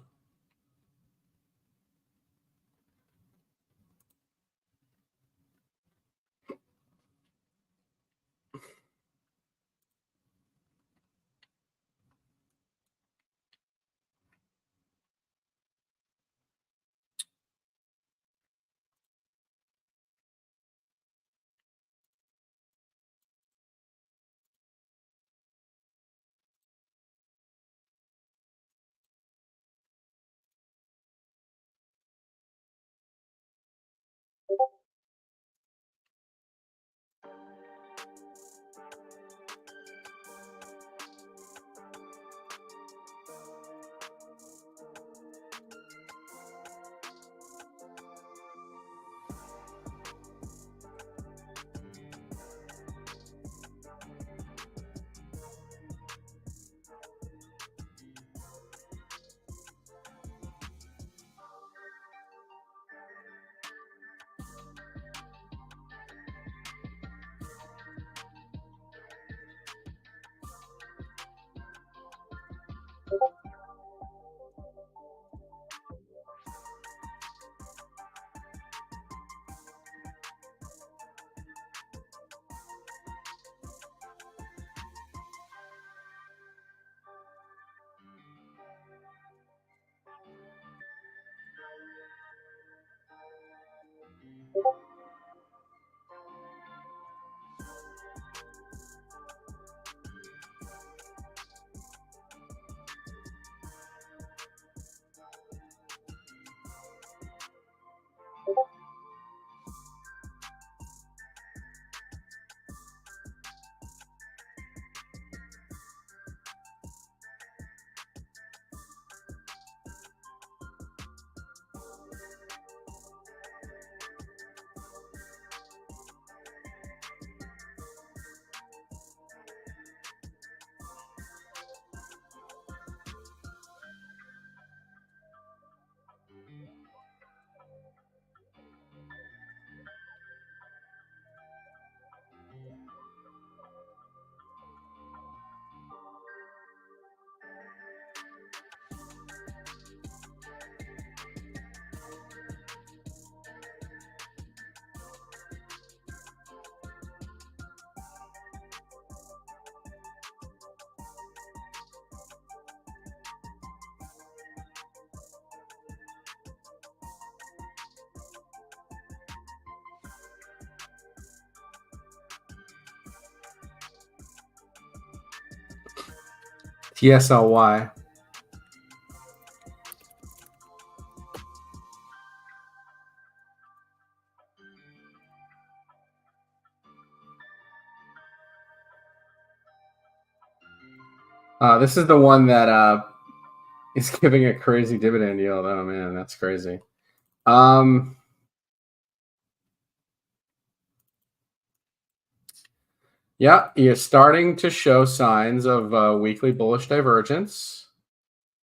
TSLY. This is the one that is giving a crazy dividend yield. Oh man, that's crazy. Yeah, you're starting to show signs of weekly bullish divergence.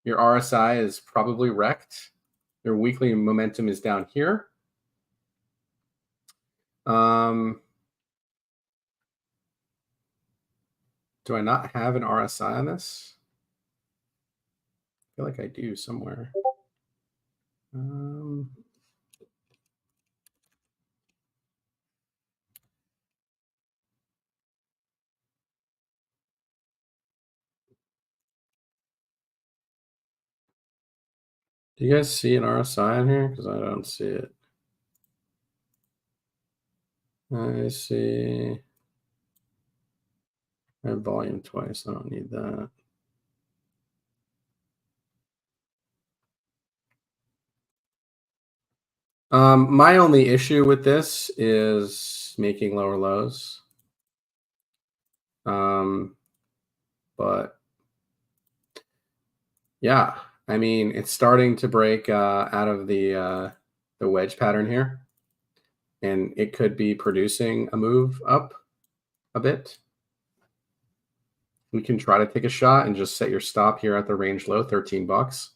Your RSI is probably wrecked. Your weekly momentum is down here. Do I not have an RSI on this? I feel like I do somewhere. Do you guys see an RSI in here? Because I don't see it. I see. I have volume twice. I don't need that. My only issue with this is making lower lows. But yeah, I mean, it's starting to break out of the wedge pattern here, and it could be producing a move up a bit. We can try to take a shot and just set your stop here at the range low, 13 bucks.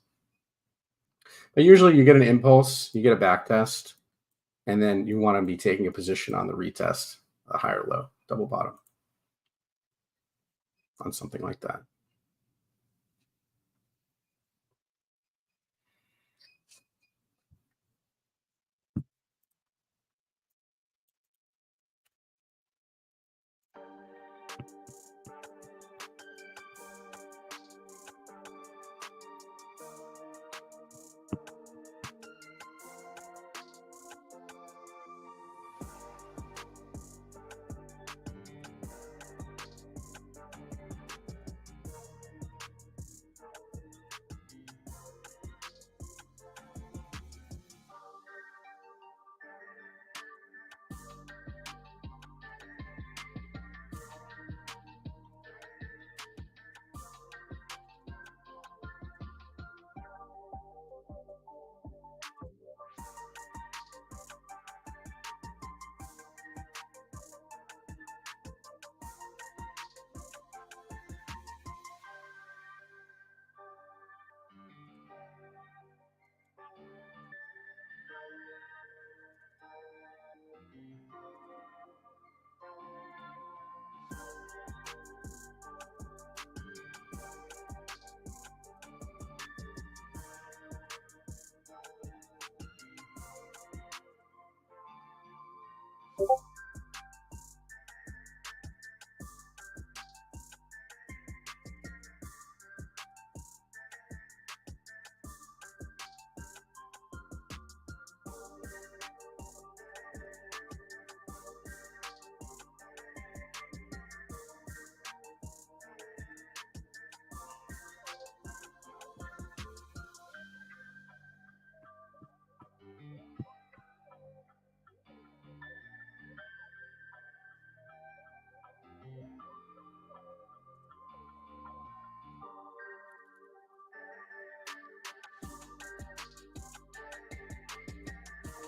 But usually you get an impulse, you get a back test, and then you want to be taking a position on the retest, a higher low, double bottom on something like that.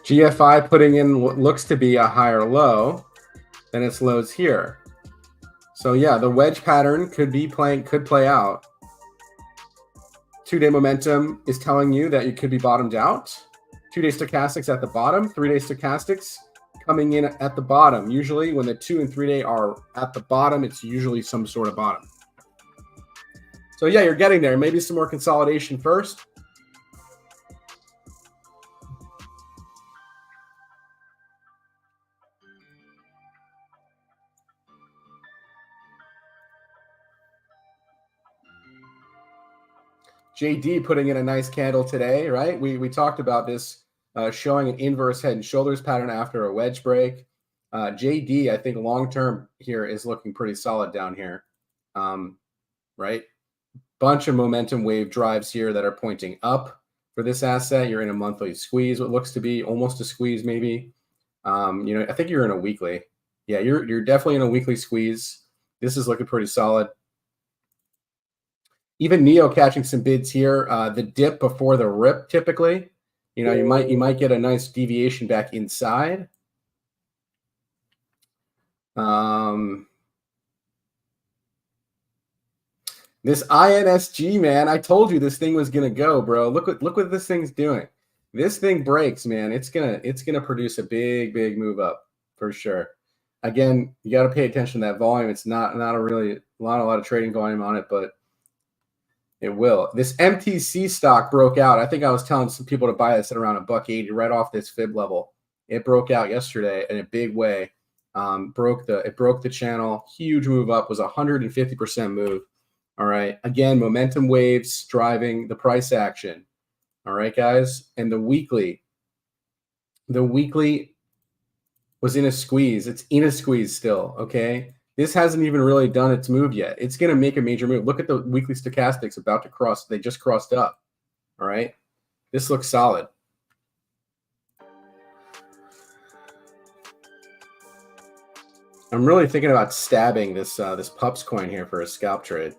GFI putting in what looks to be a higher low than its lows here. So yeah, the wedge pattern could play out. 2-day momentum is telling you that you could be bottomed out. 2-day stochastics at the bottom, 3-day stochastics coming in at the bottom. Usually when the 2 and 3-day are at the bottom, it's usually some sort of bottom. So yeah, you're getting there. Maybe some more consolidation first. JD putting in a nice candle today, right? We talked about this showing an inverse head and shoulders pattern after a wedge break. JD, I think long term here is looking pretty solid down here, right? bunch of momentum wave drives here that are pointing up for this asset. You're in a monthly squeeze, what looks to be almost a squeeze, maybe. I think you're in a weekly. Yeah, you're definitely in a weekly squeeze. This is looking pretty solid. Even Neo catching some bids here. The dip before the rip, typically, you might get a nice deviation back inside. This INSG, man, I told you this thing was gonna go, bro. Look what this thing's doing. This thing breaks, man. It's gonna produce a big move up for sure. Again, you got to pay attention to that volume. It's not a lot of trading volume on it, but it will. This MTC stock broke out. I think I was telling some people to buy this at around $1.80 right off this fib level. It broke out yesterday in a big way. It broke the channel. Huge move up. Was 150% move. All right. Again, momentum waves driving the price action. All right, guys. And the weekly was in a squeeze. It's in a squeeze still. Okay. This hasn't even really done its move yet. It's going to make a major move. Look at the weekly stochastics about to cross. They just crossed up. All right. This looks solid. I'm really thinking about stabbing this pups coin here for a scalp trade.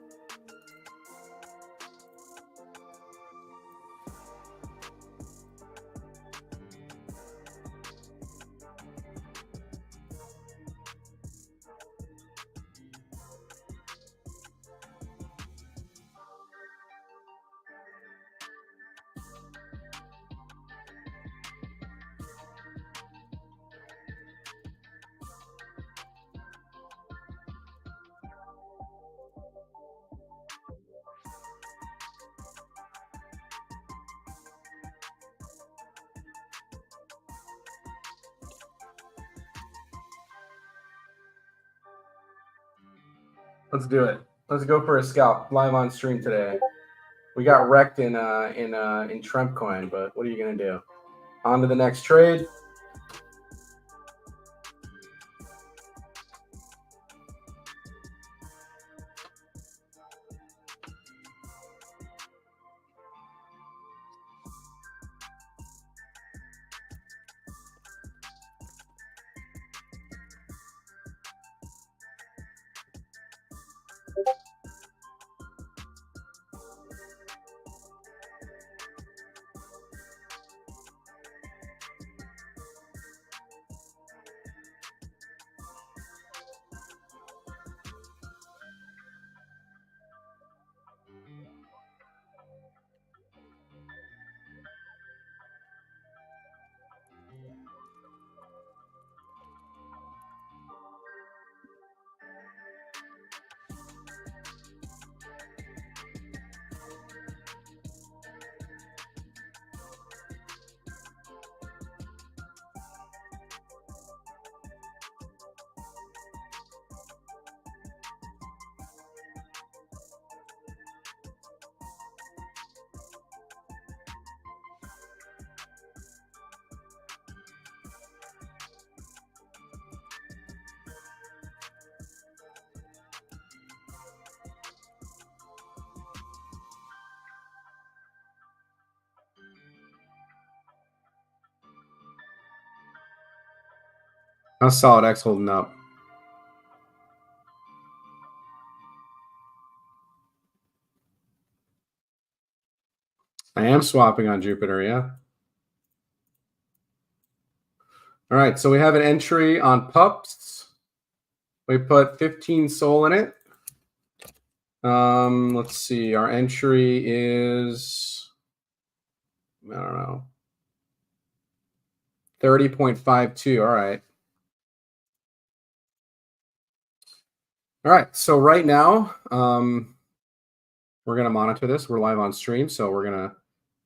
Let's do it. Let's go for a scalp live on stream today. We got wrecked in Trump coin, but what are you gonna do? On to the next trade. How's Solid X holding up? I am swapping on Jupiter, yeah. All right, so we have an entry on pups. We put 15 SOL in it. Let's see. Our entry is, I don't know, 30.52. All right. All right, so right now, we're gonna monitor this. We're live on stream, so we're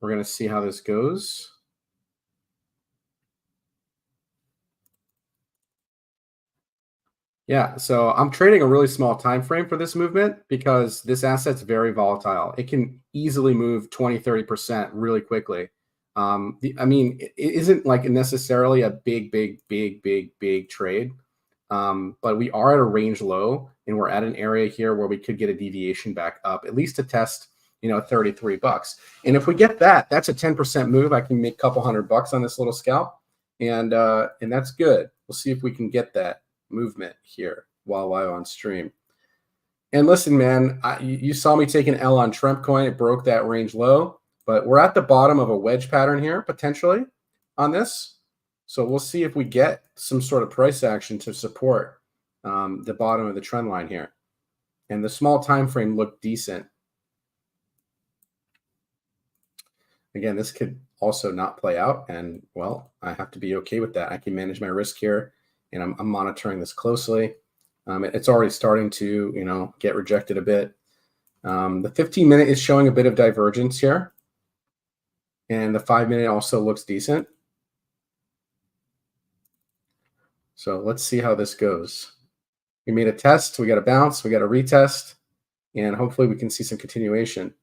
gonna see how this goes. Yeah, so I'm trading a really small time frame for this movement because this asset's very volatile. It can easily move 20-30% really quickly. I mean, it isn't like necessarily a big trade, but we are at a range low. and we're at an area here where we could get a deviation back up, at least to test, you know, $33. And if we get that, that's a 10% move. I can make a couple $100 on this little scalp, and that's good. We'll see if we can get that movement here while live on stream. And listen, man, you saw me take an L on Trump coin. It broke that range low, but we're at the bottom of a wedge pattern here potentially on this. So we'll see if we get some sort of price action to support the bottom of the trend line here. And the small time frame looked decent. Again, this could also not play out, and well, I have to be okay with that. I can manage my risk here, and I'm monitoring this closely. It's already starting to, you know, get rejected a bit. The 15-minute is showing a bit of divergence here, and the 5-minute also looks decent. So let's see how this goes. We made a test, we got a bounce, we got a retest, and hopefully we can see some continuation.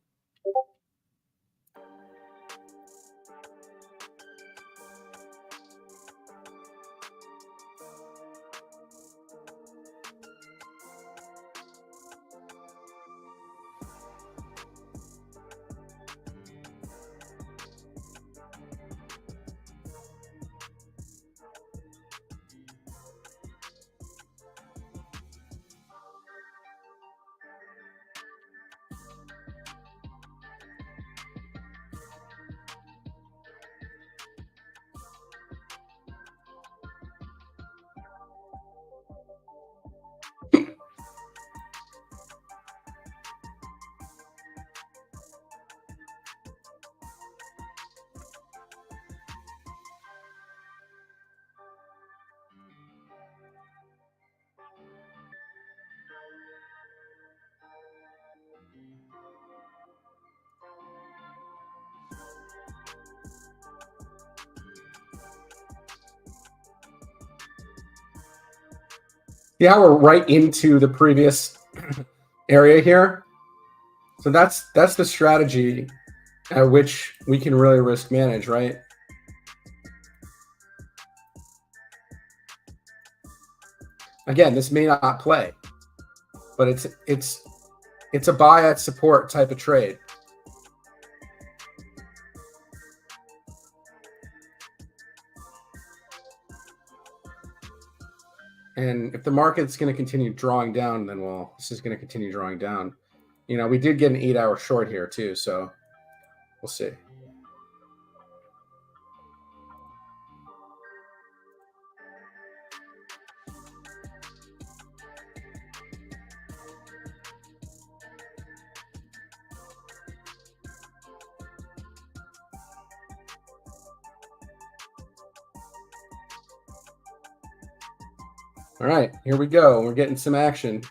Yeah, we're right into the previous area here. So that's the strategy at which we can really risk manage, right? Again, this may not play, but it's a buy at support type of trade. And if the market's going to continue drawing down, then, well, this is going to continue drawing down. You know, we did get an 8-hour short here too, so we'll see. All right, here we go. We're getting some action.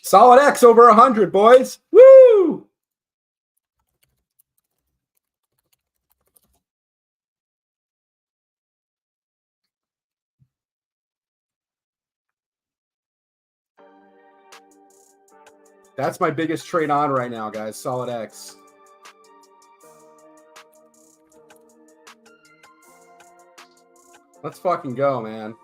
Solid X over 100, boys. Woo! That's my biggest trade on right now, guys. Solid X. Let's fucking go, man.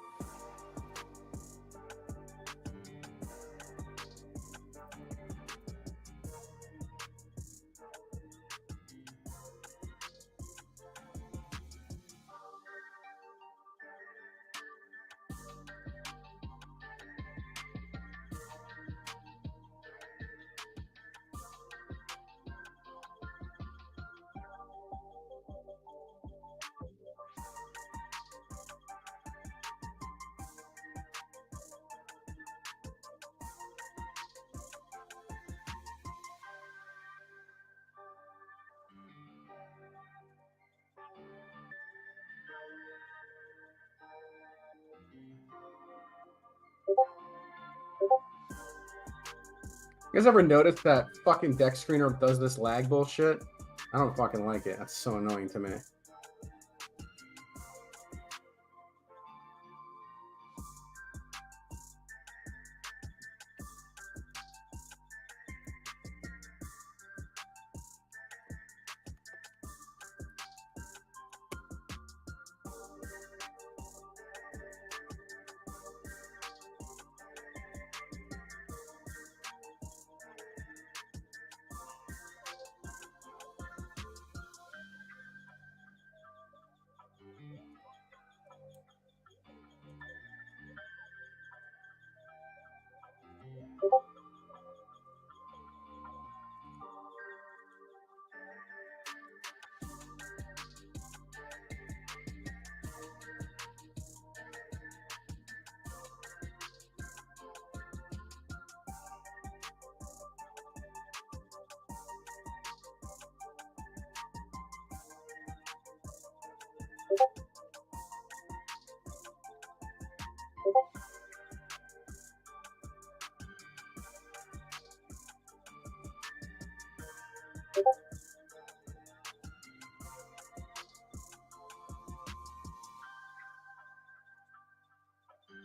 You guys ever notice that fucking deck screener does this lag bullshit? I don't fucking like it. That's so annoying to me.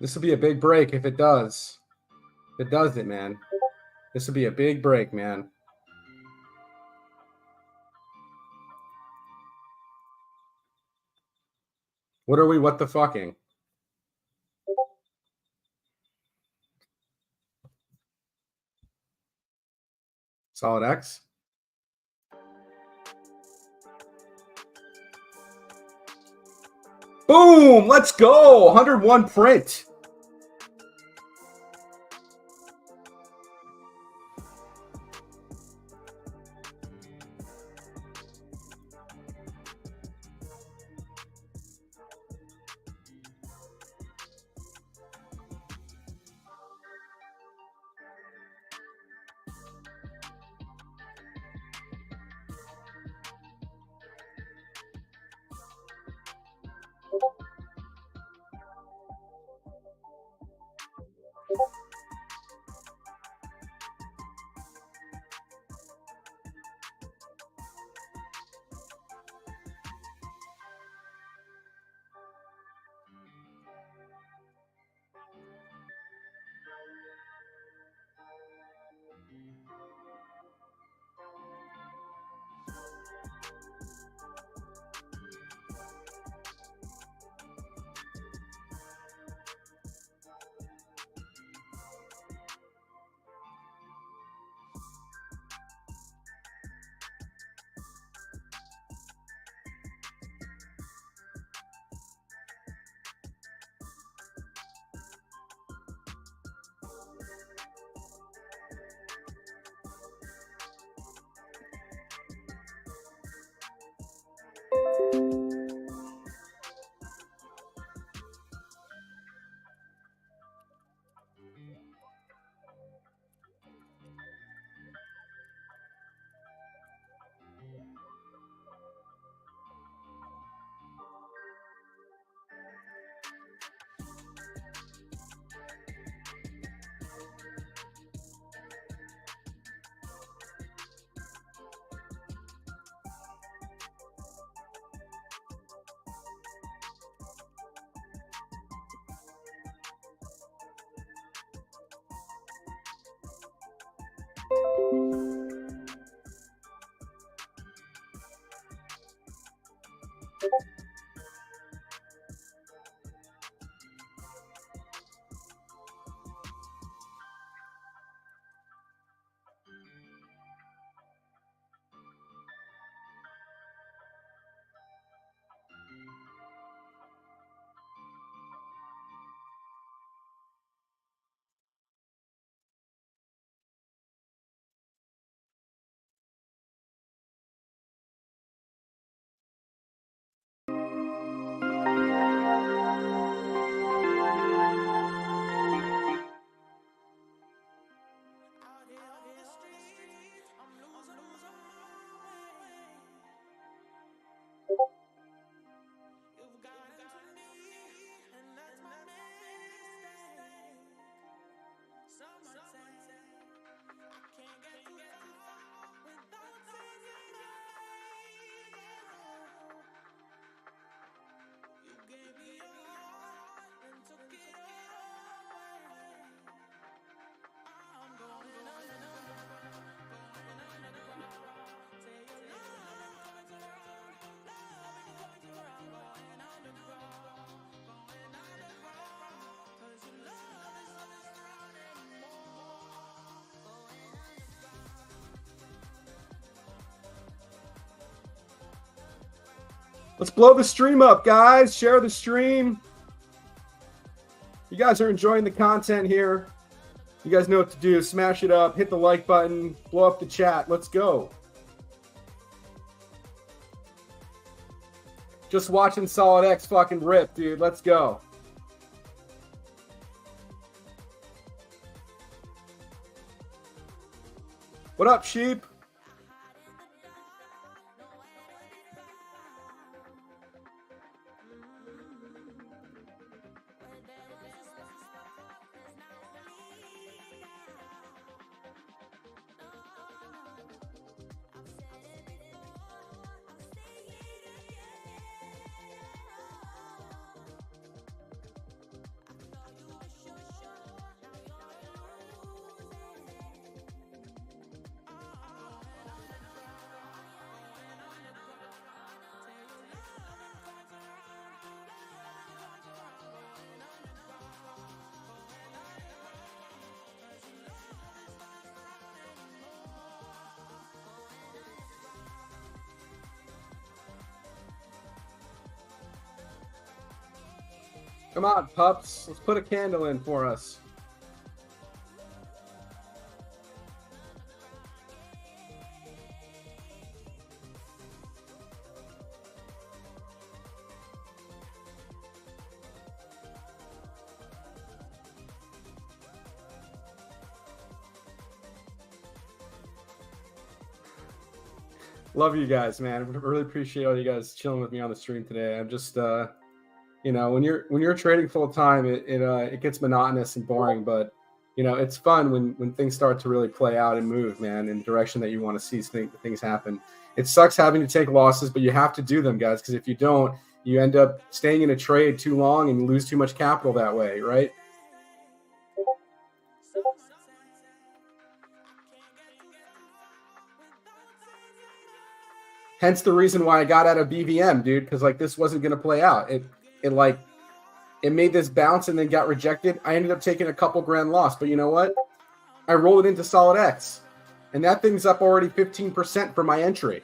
This will be a big break if it does. If it does it, man. This will be a big break, man. What are we what the fucking? Solid X? Boom! Let's go! 101 print. Let's blow the stream up, guys. Share the stream. You guys are enjoying the content here. You guys know what to do. Smash it up. Hit the like button. Blow up the chat. Let's go. Just watching Solid X fucking rip, dude. Let's go. What up, sheep? Come on, pups. Let's put a candle in for us. Love you guys, man. I really appreciate all you guys chilling with me on the stream today. I'm just you know, when you're trading full time, it gets monotonous and boring, but you know, it's fun when things start to really play out and move, man, in the direction that you want to see things happen. It sucks having to take losses, but you have to do them, guys, because if you don't, you end up staying in a trade too long and lose too much capital that way, right? Hence the reason why I got out of BVM, dude, because like this wasn't going to play out. It made this bounce and then got rejected. I ended up taking a couple grand loss, but you know what? I rolled it into Solid X, and that thing's up already 15% for my entry.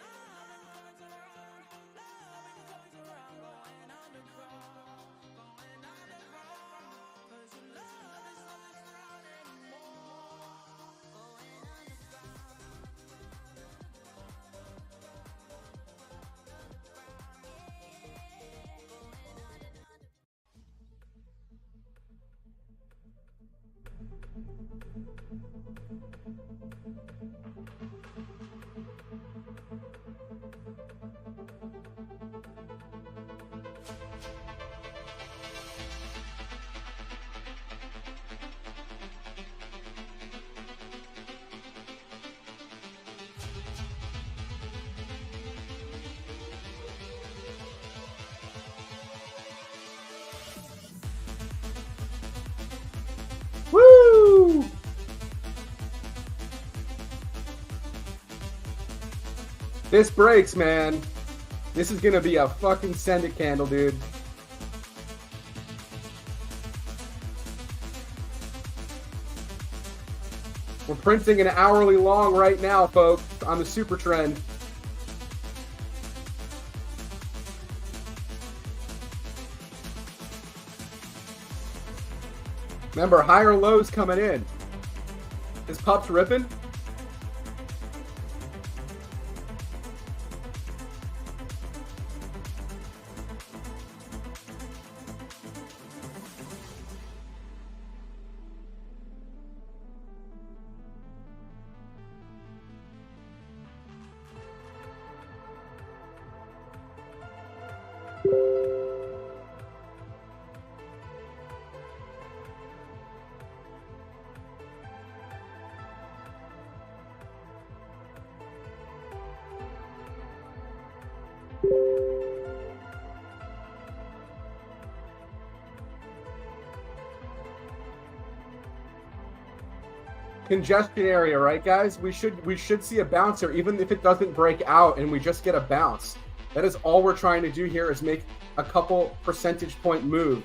Woo! This breaks, man. This is gonna be a fucking send it candle, dude. We're printing an hourly long right now, folks, on the super trend. Remember, higher lows coming in. This pup's ripping. Congestion area, right, guys? We should see a bouncer, even if it doesn't break out and we just get a bounce. That is all we're trying to do here, is make a couple percentage point move.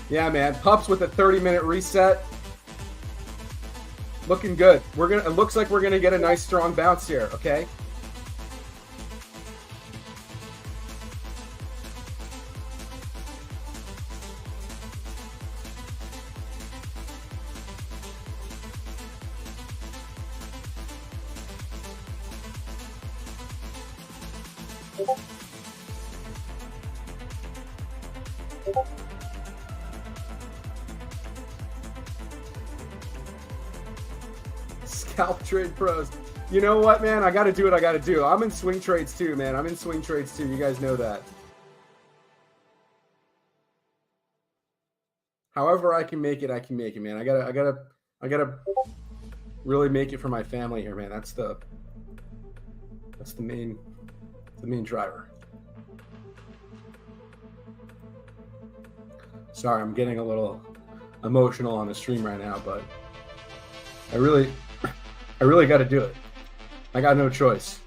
Yeah, man. Pups with a 30-minute reset. Looking good. It looks like we're gonna get a nice strong bounce here, okay? Scalp trade pros. You know what, man? I got to do what I got to do. I'm in swing trades too, man. I'm in swing trades too. You guys know that. However I can make it, I can make it, man. I gotta really make it for my family here, man. That's the main driver. Sorry, I'm getting a little emotional on the stream right now, but I really got to do it. I got no choice.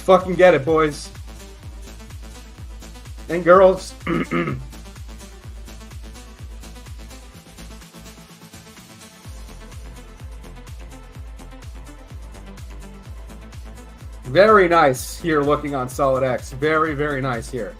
Fucking get it, boys and girls. Very nice here looking on Solid X. Very, very nice here.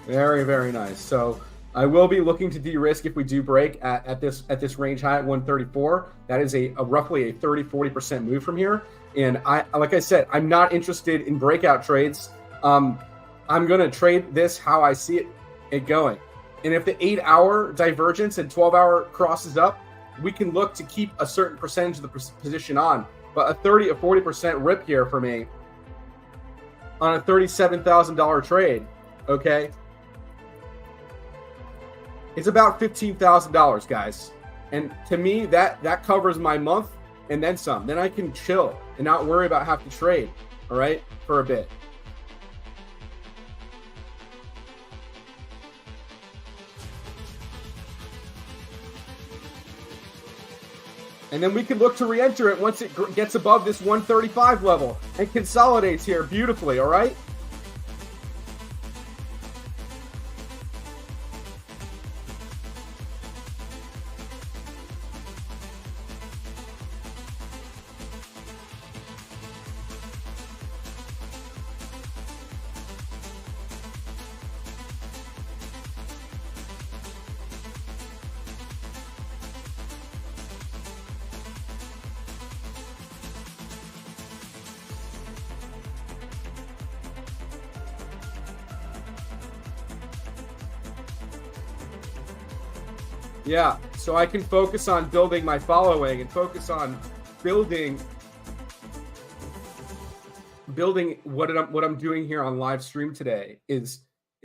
Very, very nice. So I will be looking to de-risk if we do break at this range high at 134. That is a roughly a 30-40% move from here. And like I said, I'm not interested in breakout trades. I'm gonna trade this how I see it going. And if the 8-hour divergence and 12-hour crosses up, we can look to keep a certain percentage of the position on. But a 30 or 40% rip here for me on a $37,000 trade, okay? It's about $15,000, guys. And to me, that covers my month and then some. Then I can chill and not worry about having to trade, all right, for a bit. And then we can look to re-enter it once it gets above this 135 level and consolidates here beautifully, all right? Yeah, so I can focus on building my following and focus on building what I'm doing here on live stream today is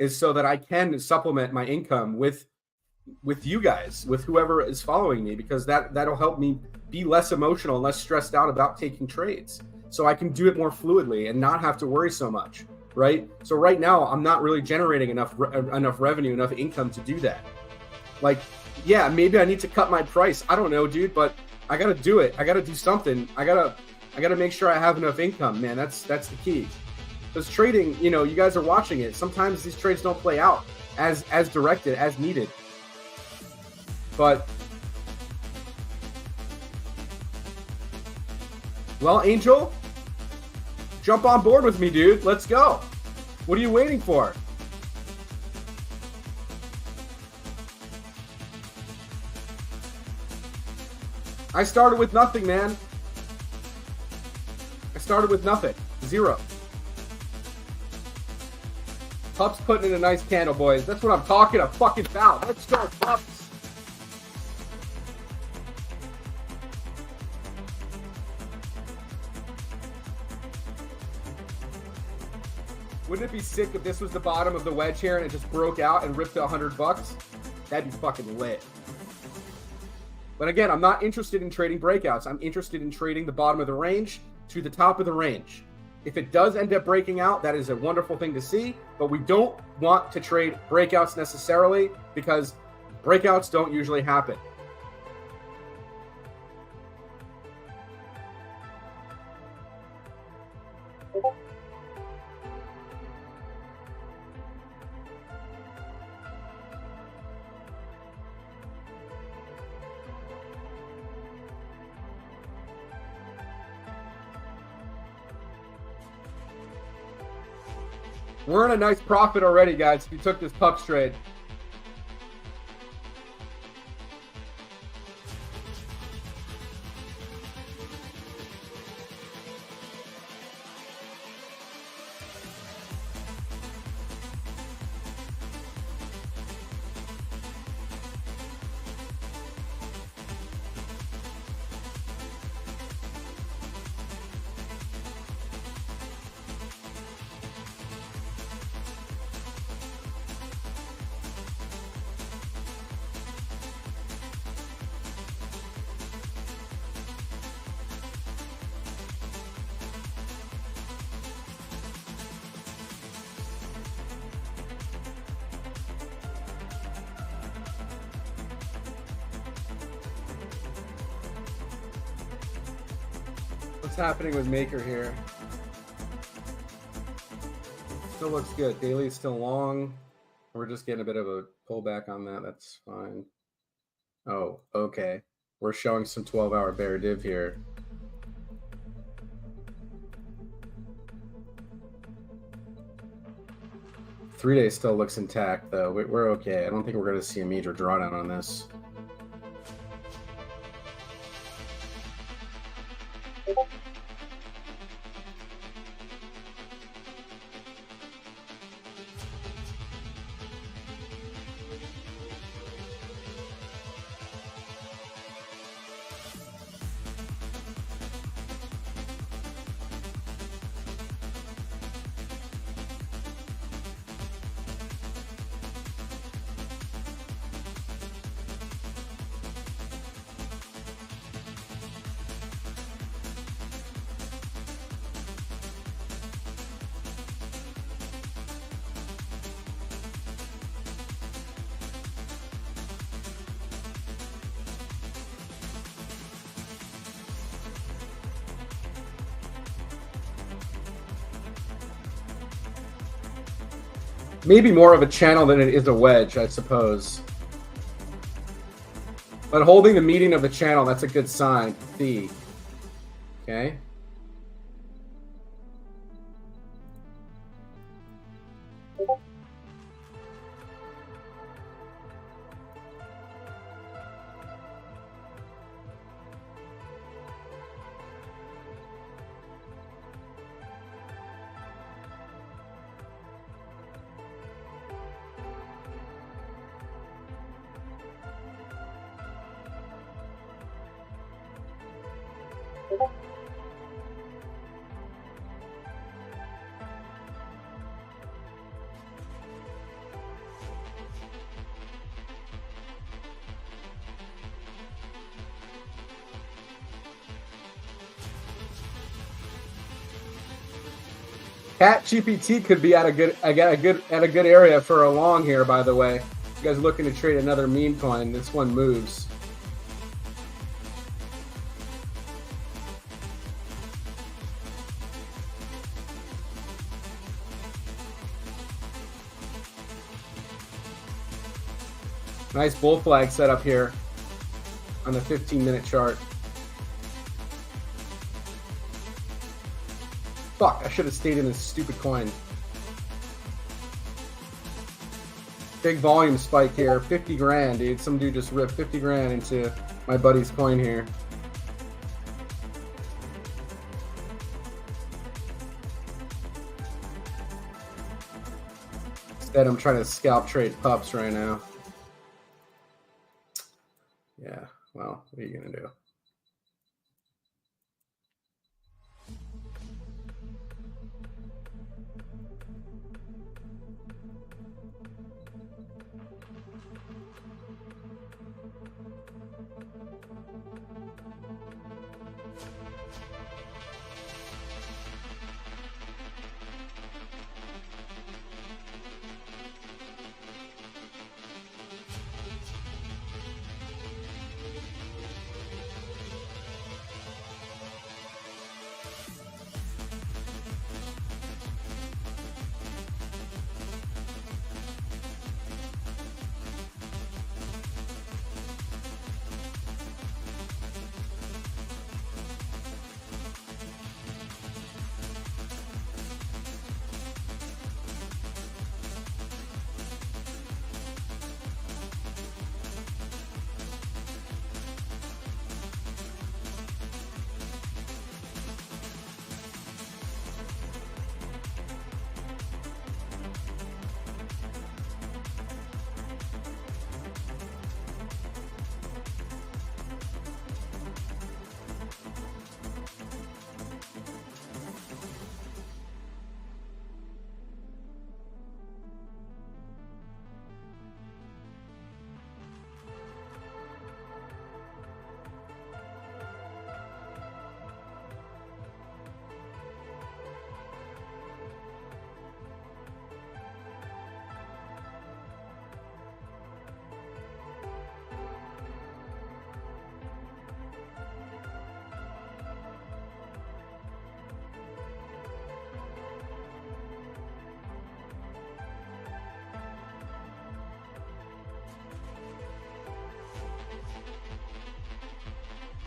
so that I can supplement my income with you guys, with whoever is following me, because that'll help me be less emotional and less stressed out about taking trades. So I can do it more fluidly and not have to worry so much, right? So right now I'm not really generating enough revenue, enough income to do that. Like, yeah, maybe I need to cut my price. I don't know, dude, but I got to do it. I got to do something. I got to make sure I have enough income, man. That's the key. Because trading, you know, you guys are watching it. Sometimes these trades don't play out as directed, as needed. But well, Angel, jump on board with me, dude. Let's go. What are you waiting for? I started with nothing, man. I started with nothing. Zero. Pups putting in a nice candle, boys. That's what I'm talking about. Let's go, Pups. Wouldn't it be sick if this was the bottom of the wedge here and it just broke out and ripped to $100? That'd be fucking lit. But again, I'm not interested in trading breakouts. I'm interested in trading the bottom of the range to the top of the range. If it does end up breaking out, that is a wonderful thing to see. But we don't want to trade breakouts necessarily because breakouts don't usually happen. We're in a nice profit already, guys, if you took this pups trade. What's happening with Maker here? Still looks good. Daily is still long. We're just getting a bit of a pullback on that. That's fine. Oh, okay. We're showing some 12-hour bear div here. Three-day still looks intact, though. We're okay. I don't think we're going to see a major drawdown on this. Maybe more of a channel than it is a wedge, I suppose. But holding the median of the channel, that's a good sign. C. Okay. ChatGPT could be at a good area for a long here, by the way. You guys looking to trade another meme coin? This one moves. Nice bull flag set up here on the 15-minute chart. Fuck, I should have stayed in this stupid coin. Big volume spike here. 50 grand, dude. Some dude just ripped 50 grand into my buddy's coin here. Instead, I'm trying to scalp trade pups right now. Yeah, well, what are you going to do?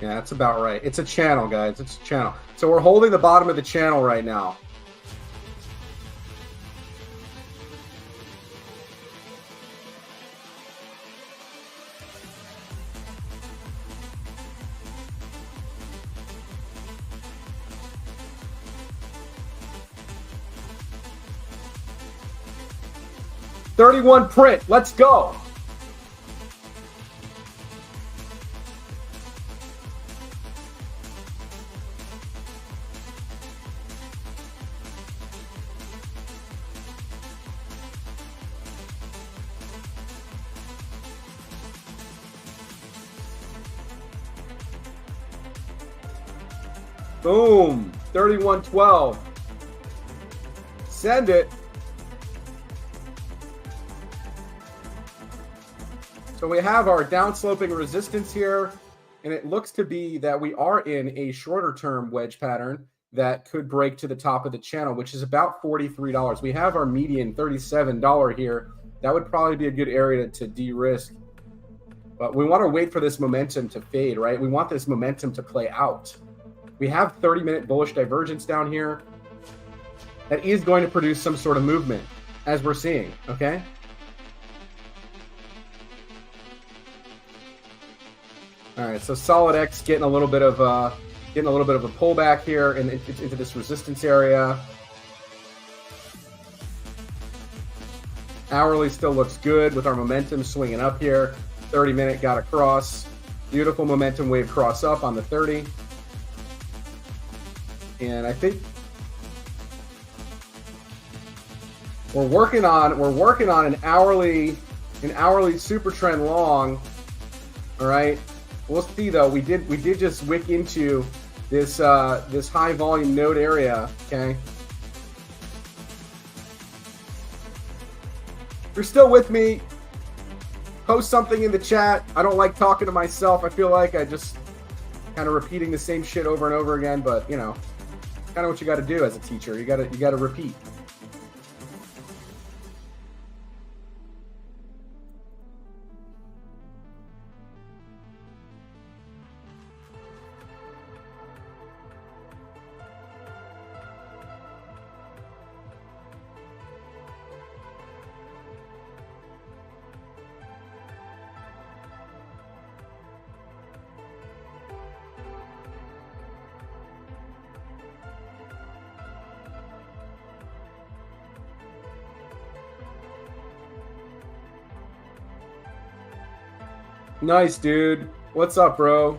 Yeah, that's about right. It's a channel, guys. It's a channel. So we're holding the bottom of the channel right now. $31 print. Let's go. Boom. 31.12. Send it. So we have our downsloping resistance here, and it looks to be that we are in a shorter term wedge pattern that could break to the top of the channel, which is about $43. We have our median $37 here. That would probably be a good area to de-risk. But we want to wait for this momentum to fade, right? We want this momentum to play out. We have 30-minute bullish divergence down here. That is going to produce some sort of movement, as we're seeing, okay? All right, so Solid X getting a little bit of a pullback here into this resistance area. Hourly still looks good with our momentum swinging up here. 30-minute got across. Beautiful momentum wave cross up on the 30. And I think we're working on an hourly super trend long. All right. We'll see though. We did just wick into this this high volume node area. Okay. If you're still with me, post something in the chat. I don't like talking to myself. I feel like I just kind of repeating the same shit over and over again. But you know, kind of what you got to do as a teacher. You got to repeat. Nice, dude. What's up, bro?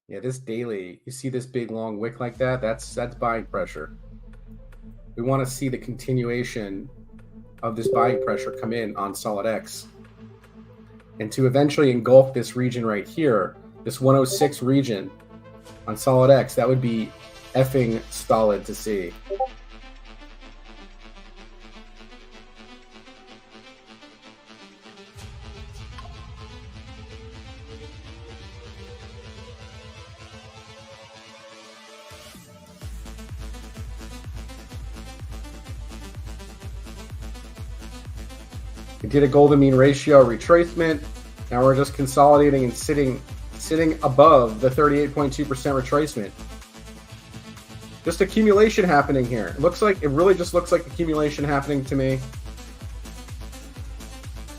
Yeah, this daily, you see this big long wick like that? That's buying pressure. We want to see the continuation of this buying pressure come in on Solid X. And to eventually engulf this region right here, this 106 region on Solid X, that would be effing solid to see. We did a golden mean ratio retracement. Now we're just consolidating and sitting above the 38.2% retracement. Just accumulation happening here. It really just looks like accumulation happening to me.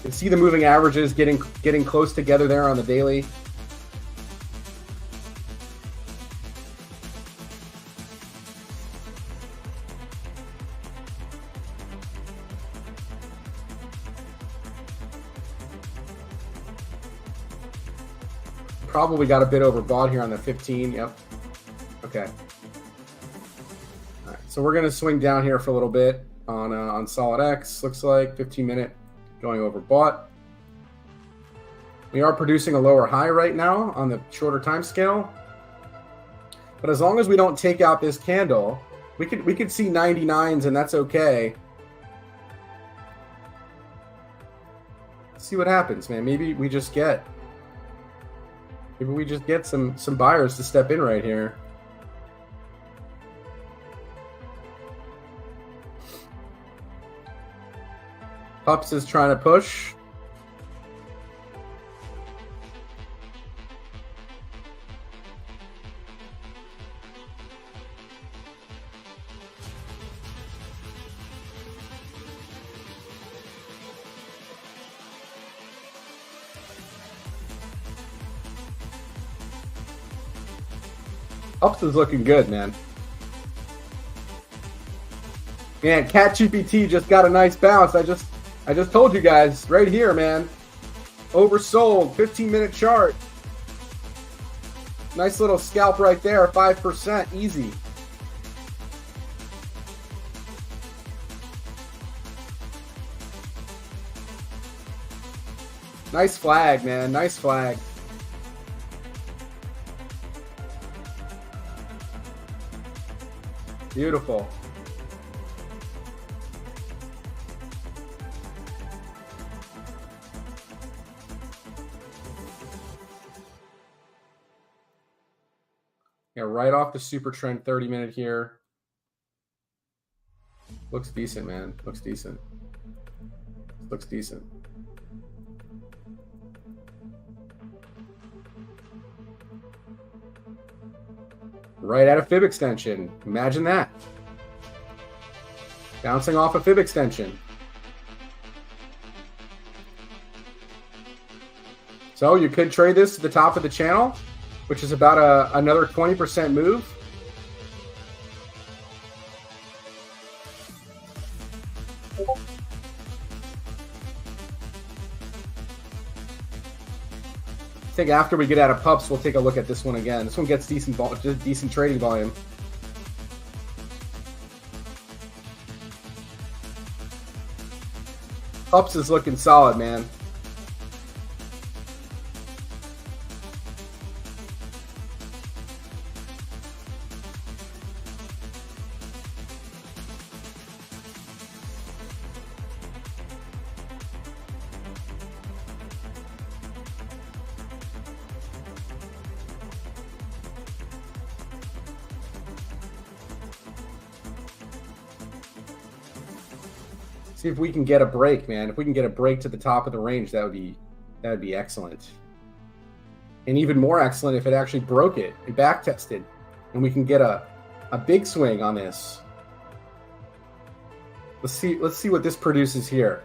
You can see the moving averages getting close together there on the daily. Probably got a bit overbought here on the 15. Yep. Okay. All right. So we're going to swing down here for a little bit on Solid X. Looks like 15-minute going overbought. We are producing a lower high right now on the shorter time scale. But as long as we don't take out this candle, we could see 99s, and that's okay. Let's see what happens, man. Maybe we just get some buyers to step in right here. Pups is trying to push. Ups is looking good, man. Man, CatGPT just got a nice bounce. I just told you guys right here, man. Oversold, 15-minute chart. Nice little scalp right there, 5%, easy. Nice flag, man, nice flag. Beautiful. Yeah, right off the super trend 30-minute here. Looks decent, man. Looks decent. Looks decent. Right at a fib extension. Imagine that. Bouncing off a fib extension. So you could trade this to the top of the channel, which is about another 20% move. I think after we get out of pups, we'll take a look at this one again. This one gets decent trading volume. Pups is looking solid, man. See if we can get a break, man. If we can get a break to the top of the range, that would be excellent. And even more excellent if it actually broke it and back tested, and we can get a big swing on this. Let's see what this produces here.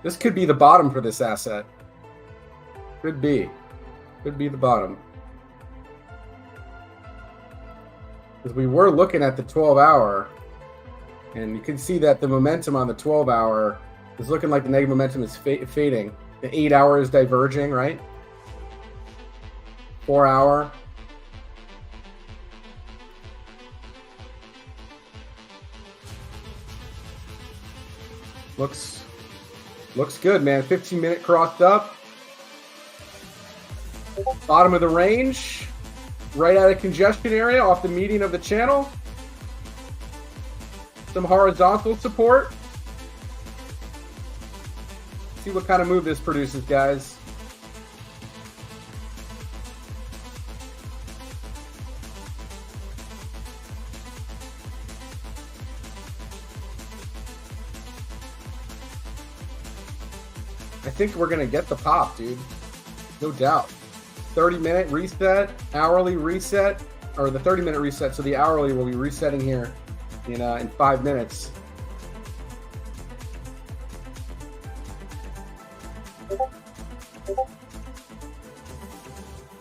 This could be the bottom for this asset. Could be the bottom. Because we were looking at the 12-hour. And you can see that the momentum on the 12-hour is looking like the negative momentum is fading. The 8-hour is diverging, right? 4-hour. Looks good, man. 15-minute crossed up. Bottom of the range. Right at a congestion area off the median of the channel. Some horizontal support. See what kind of move this produces, guys. I think we're gonna get the pop, dude. No doubt. 30-minute reset, hourly reset, or the 30-minute reset. So the hourly will be resetting here in 5 minutes.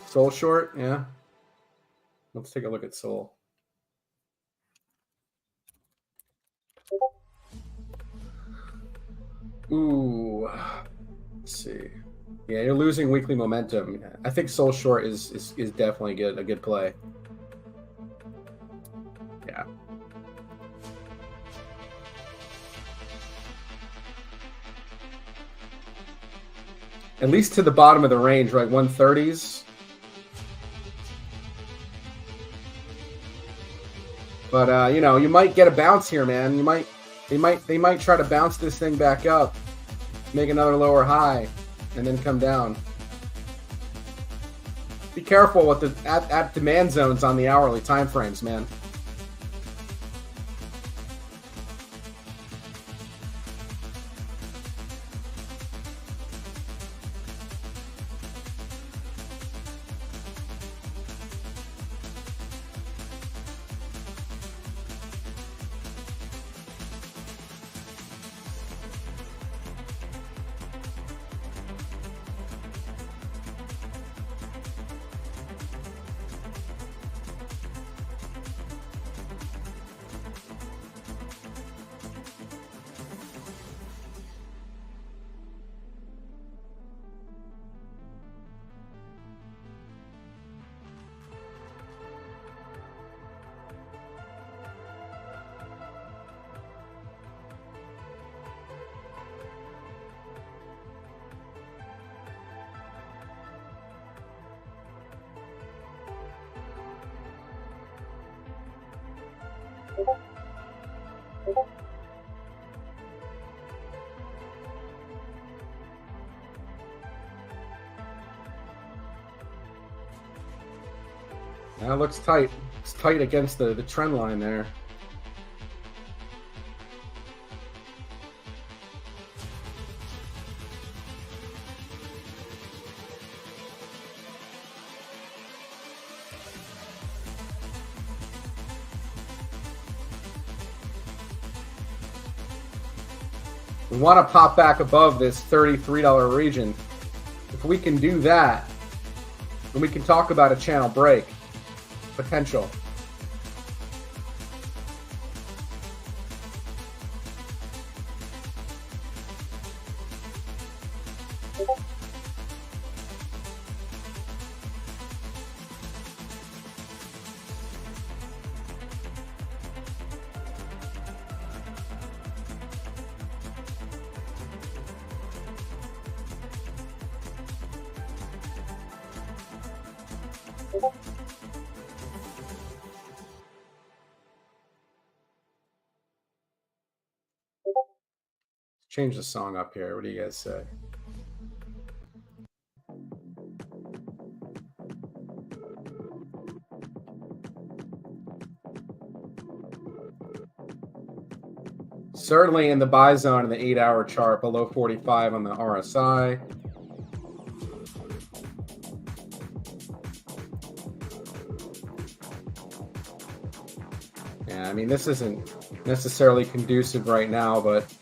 Soul short, yeah. Let's take a look at Soul. Ooh, let's see. Yeah, you're losing weekly momentum. I think Soul short is definitely a good play. Yeah. At least to the bottom of the range, right? 130s. But you know, you might get a bounce here, man. They might try to bounce this thing back up, make another lower high, and then come down. Be careful with the at demand zones on the hourly time frames, man. That looks tight. It's tight against the trend line there. We want to pop back above this $33 region. If we can do that, then we can talk about a channel break potential. Change the song up here. What do you guys say? Certainly in the buy zone in the 8-hour chart, below 45 on the RSI. Yeah, I mean, this isn't necessarily conducive right now, but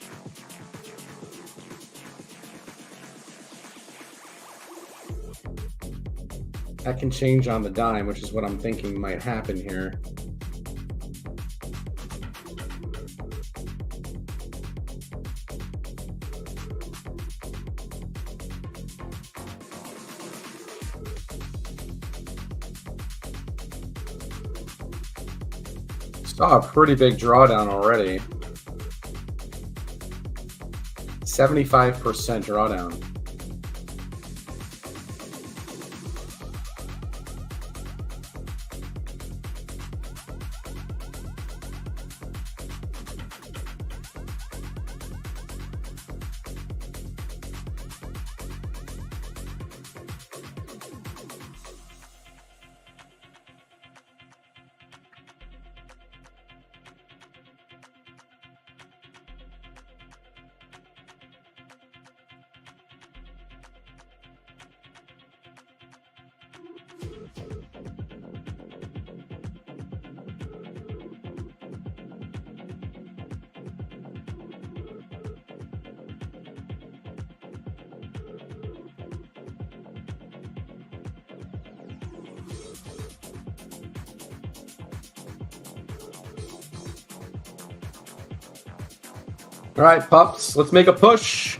that can change on the dime, which is what I'm thinking might happen here. Saw a pretty big drawdown already. 75% drawdown. All right, pups, let's make a push.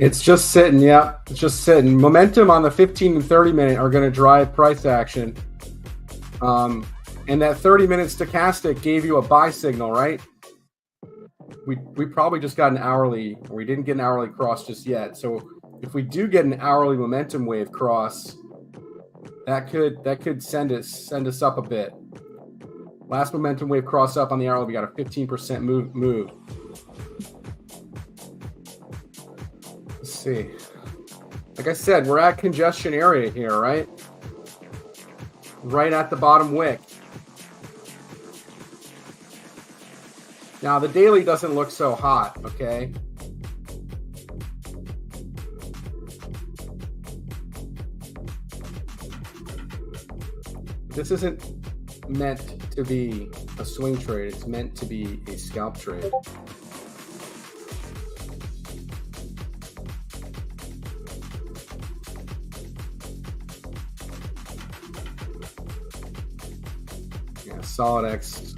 It's just sitting, yeah. It's just sitting. Momentum on the 15 and 30 minute are going to drive price action. And that 30-minute stochastic gave you a buy signal, right? We probably just got an hourly, or we didn't get an hourly cross just yet. So if we do get an hourly momentum wave cross, that could send us up a bit. Last momentum wave cross up on the hourly, we got a 15% move. See, like I said, we're at congestion area here, right at the bottom wick. Now the daily doesn't look so hot, okay? This isn't meant to be a swing trade, it's meant to be a scalp trade. Solid X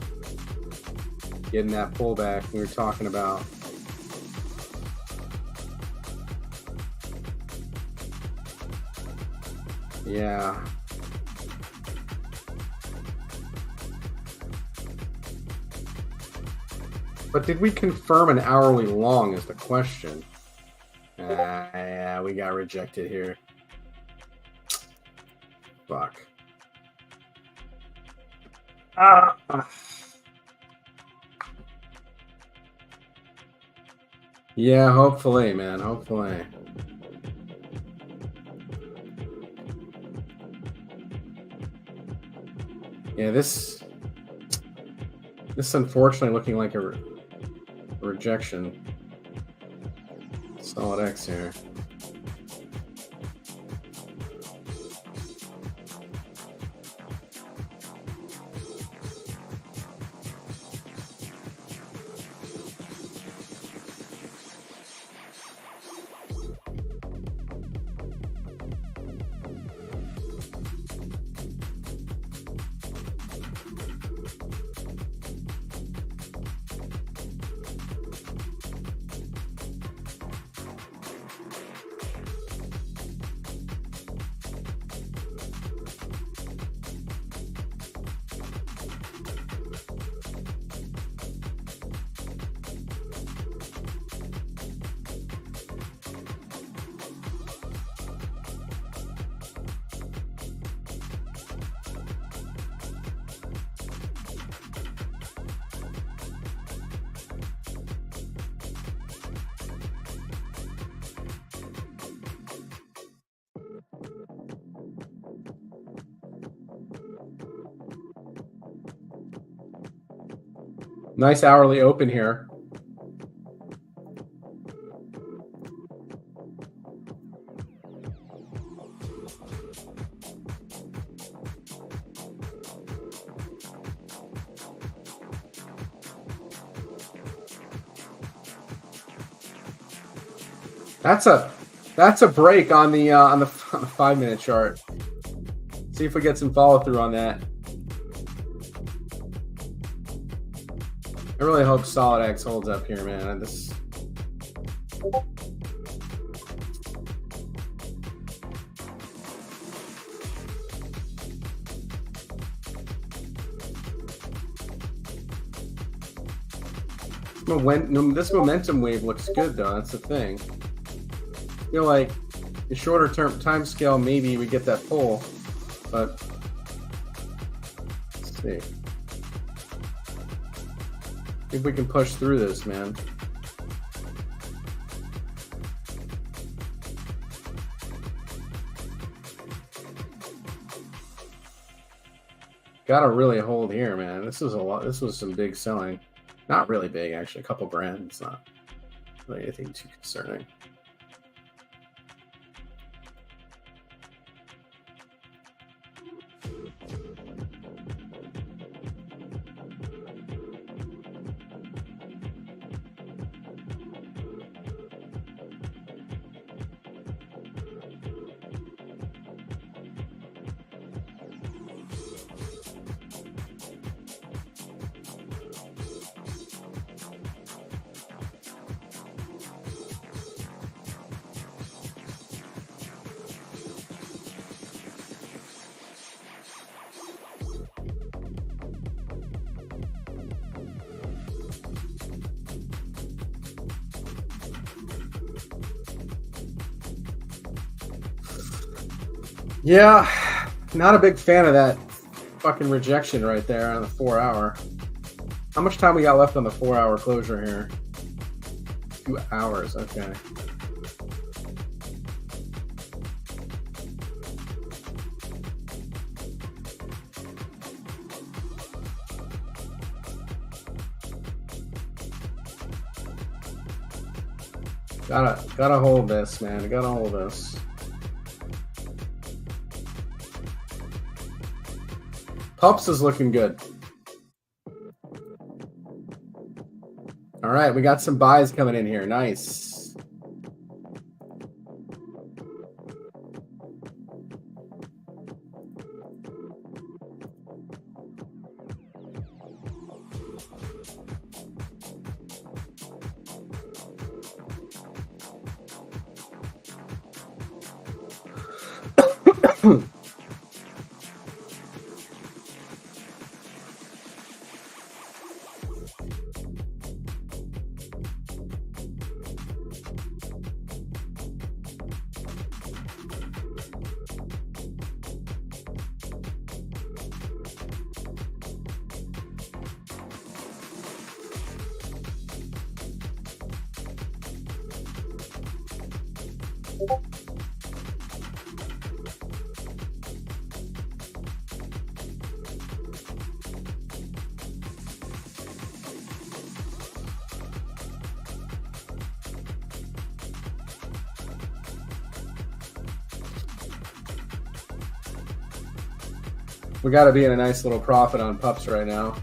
getting that pullback we were talking about. Yeah. But did we confirm an hourly long is the question. Yeah, we got rejected here. Fuck. Yeah, hopefully, man. Hopefully. Yeah, this unfortunately looking like a rejection. Solid X here. Nice hourly open here. That's a break on the 5-minute chart. See if we get some follow through on that. I really hope Solid X holds up here, man. This This momentum wave looks good though. That's the thing. I feel like the shorter term time scale, maybe we get that pull, but let's see if we can push through this, man. Gotta really hold here, man. This was a lot. This was some big selling. Not really big, actually. A couple grand. It's not really anything too concerning. Yeah, not a big fan of that fucking rejection right there on the 4 hour. How much time we got left on the 4 hour closure here? 2 hours, okay. Gotta hold this, man. Gotta hold this. Pups is looking good. All right, we got some buys coming in here. Nice. We got to be in a nice little profit on pups right now.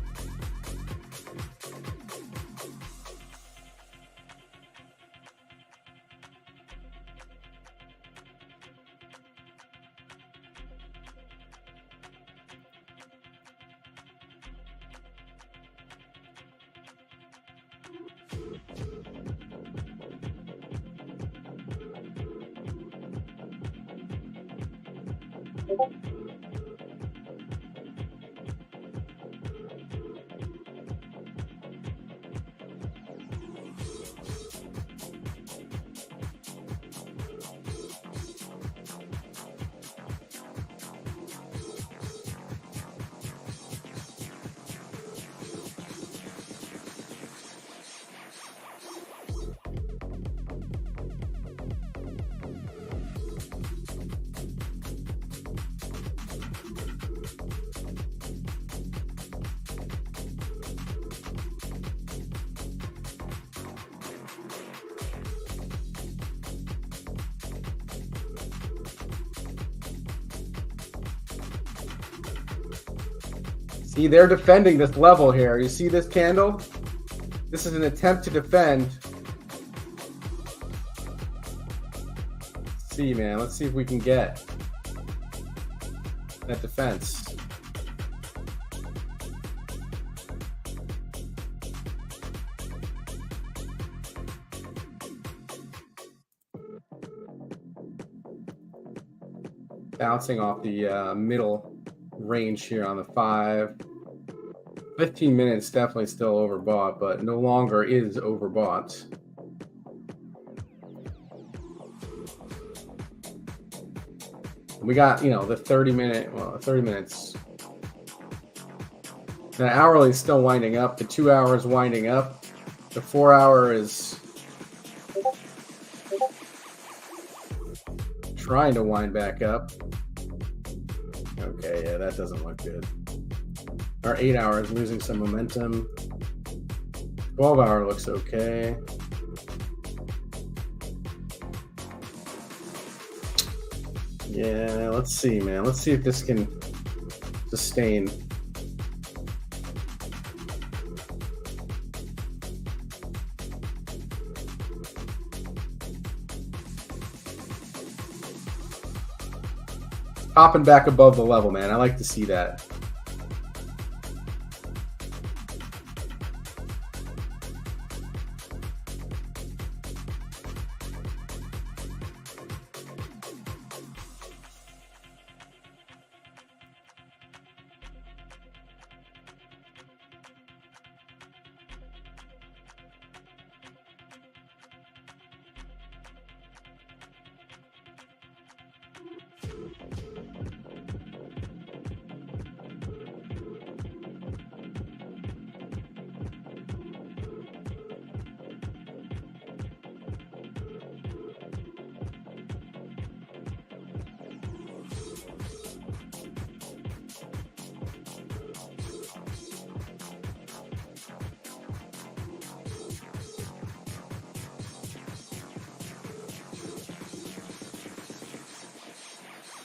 See, they're defending this level here. You see this candle? This is an attempt to defend. Let's see, man. Let's see if we can get that defense. Bouncing off the middle range here on the 5. 15 minutes definitely still overbought, but no longer is overbought. We got, the 30 minutes. The hourly is still winding up. The 2 hours winding up. The 4 hour is trying to wind back up. Okay, yeah, that doesn't look good. Our 8 hour is losing some momentum. 12 hour looks okay. Yeah, let's see, man. Let's see if this can sustain. Popping back above the level, man. I like to see that.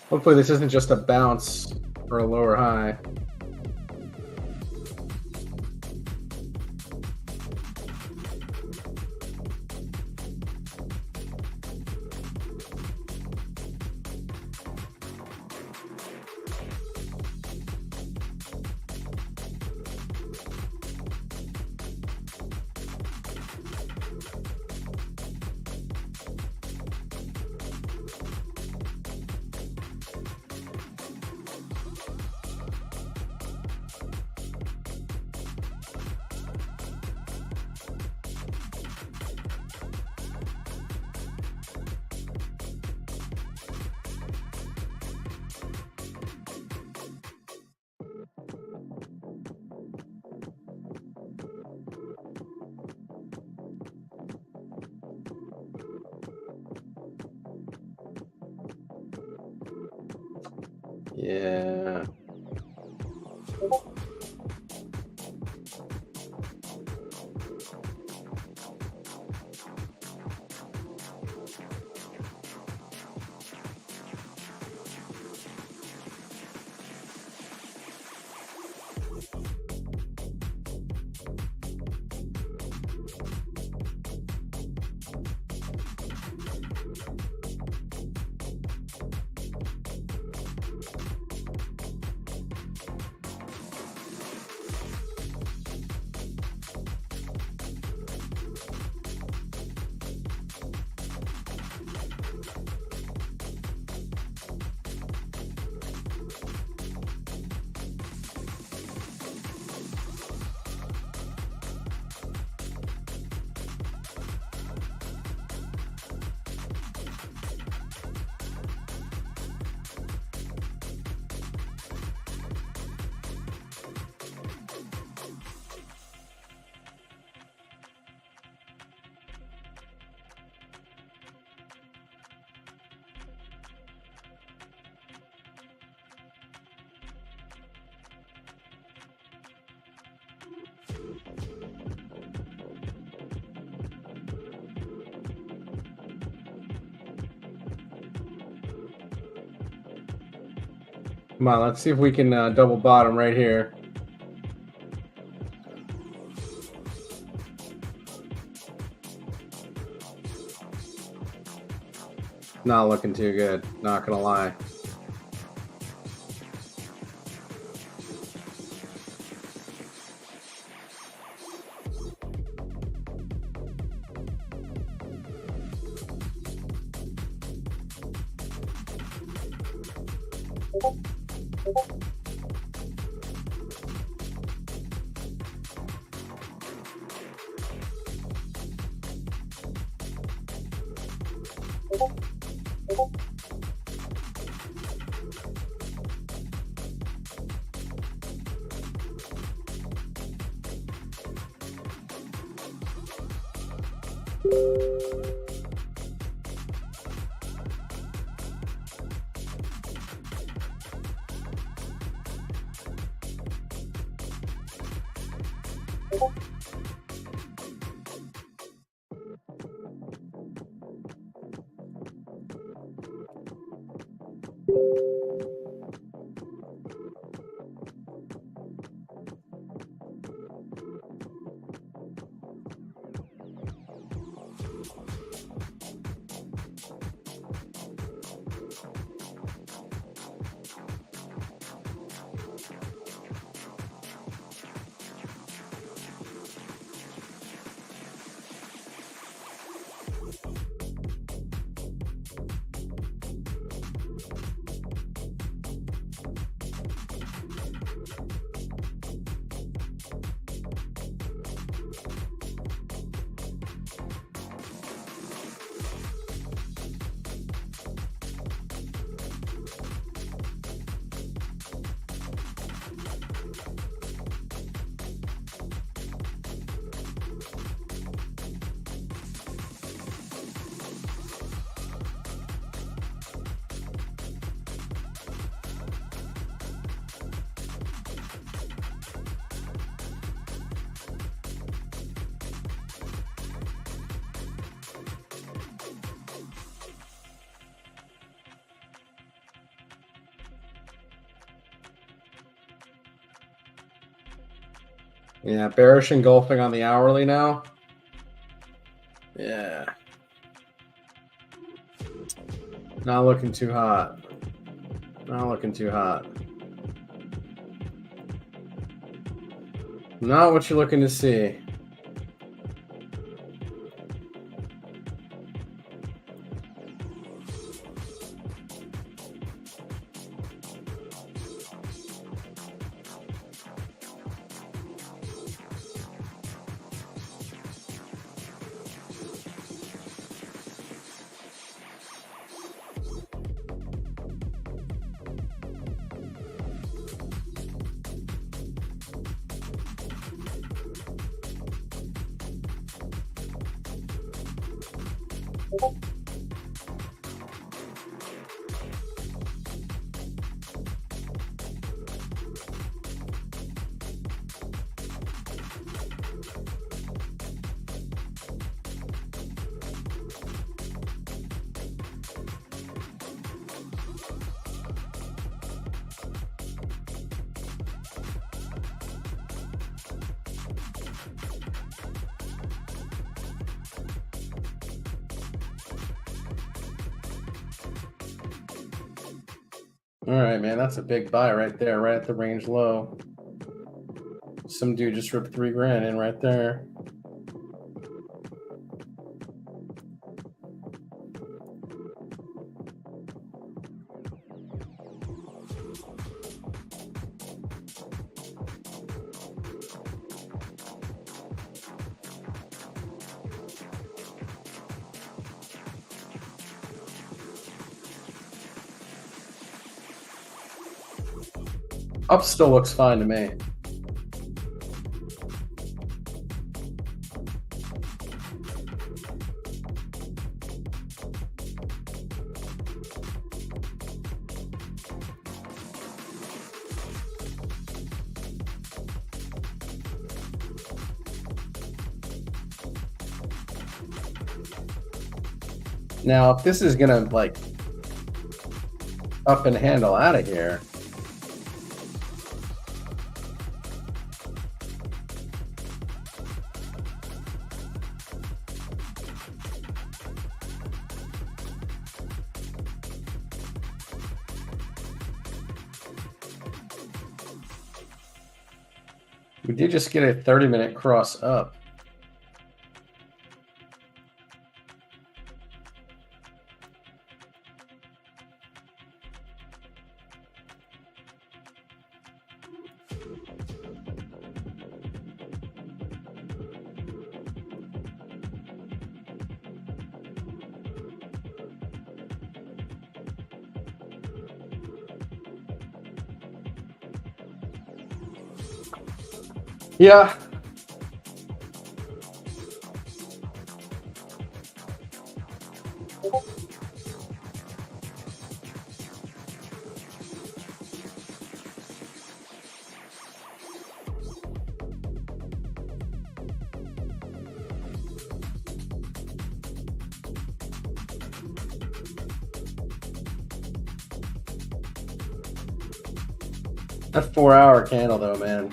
Hopefully this isn't just a bounce or a lower high. Yeah. Come on, let's see if we can double bottom right here. Not looking too good, not gonna lie. Yeah, bearish engulfing on the hourly now. Yeah. Not looking too hot. Not looking too hot. Not what you're looking to see. All right, man, that's a big buy right there, right at the range low. Some dude just ripped $3 grand in right there. Up still looks fine to me. Now, if this is gonna like up and handle out of here, we did just get a 30-minute cross up. Yeah. That 4-hour candle though, man.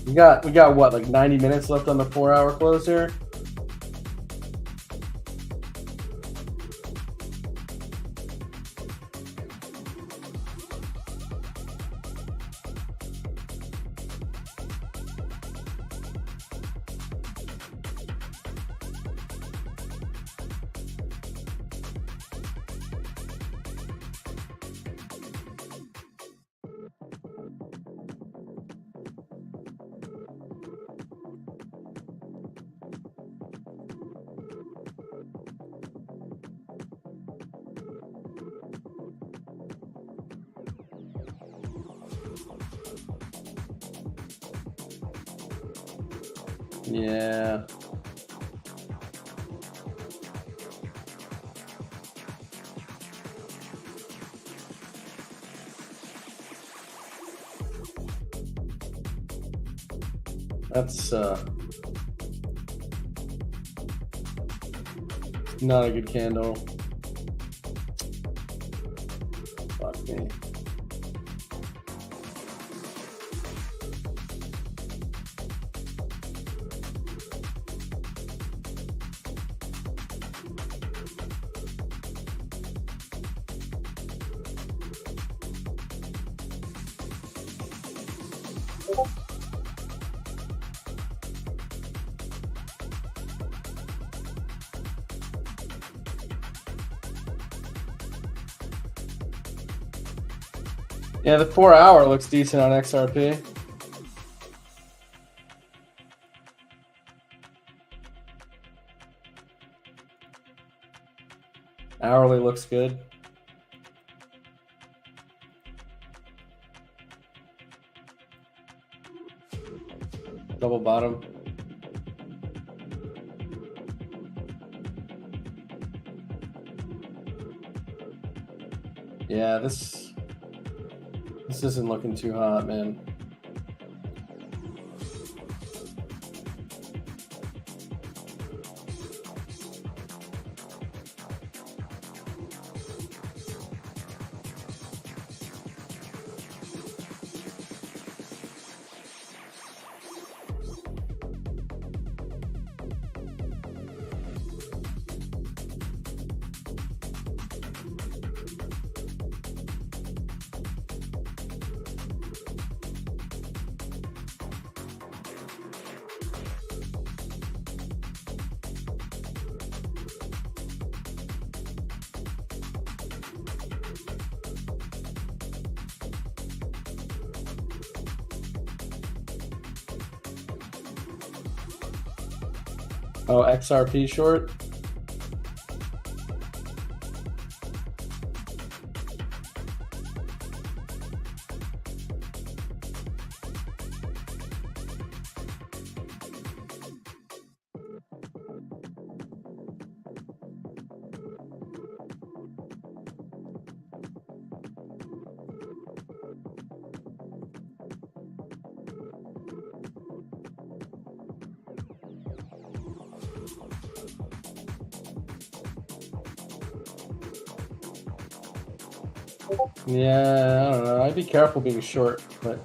We got what, like 90 minutes left on the 4-hour close here? Yeah. That's not a good candle. Fuck me. Yeah, the 4-hour looks decent on XRP. Hourly looks good. Double bottom. Yeah, this isn't looking too hot, man. Oh, XRP short. Yeah, I don't know. I'd be careful being short, but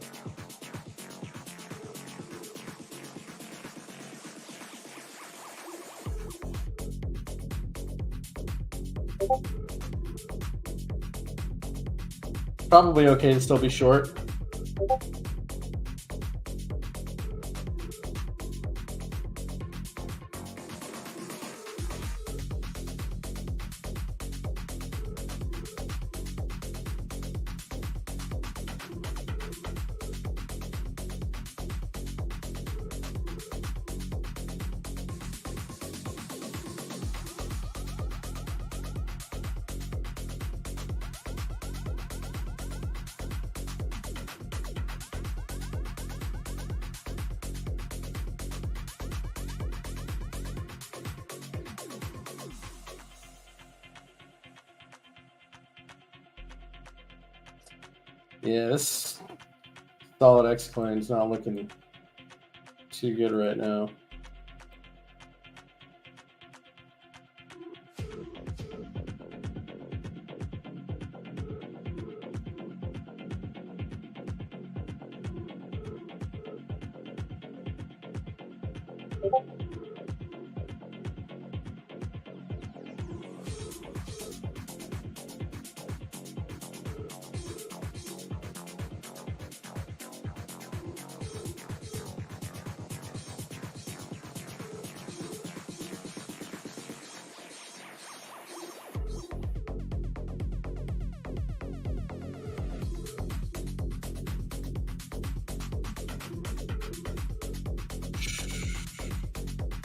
probably okay to still be short. Yeah, this solid X coin is not looking too good right now.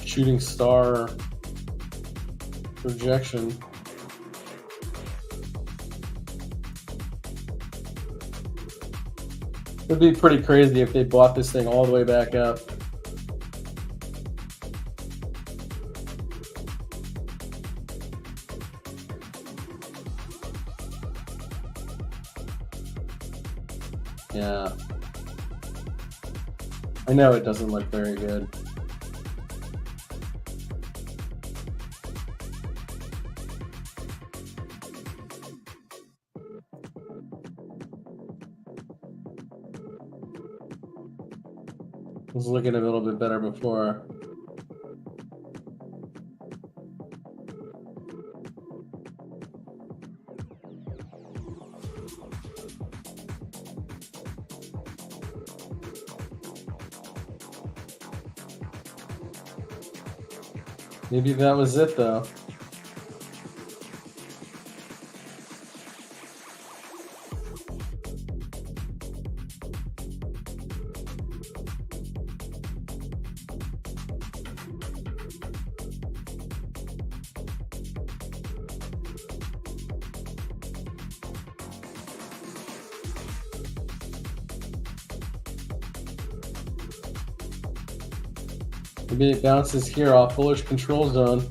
Shooting star projection. It'd be pretty crazy if they bought this thing all the way back up. Yeah. I know it doesn't look very good. It was looking a little bit better before. Maybe that was it, though. Maybe it bounces here off bullish control zone.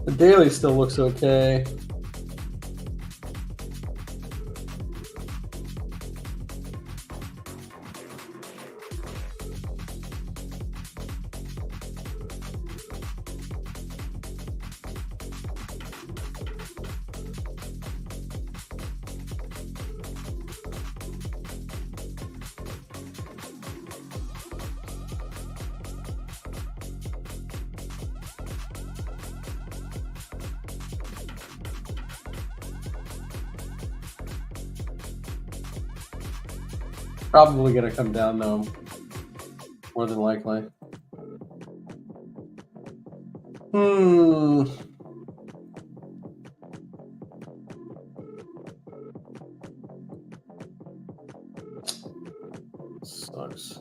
The daily still looks okay. Probably going to come down, though, more than likely. Sucks.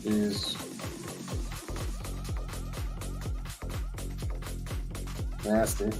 is nasty.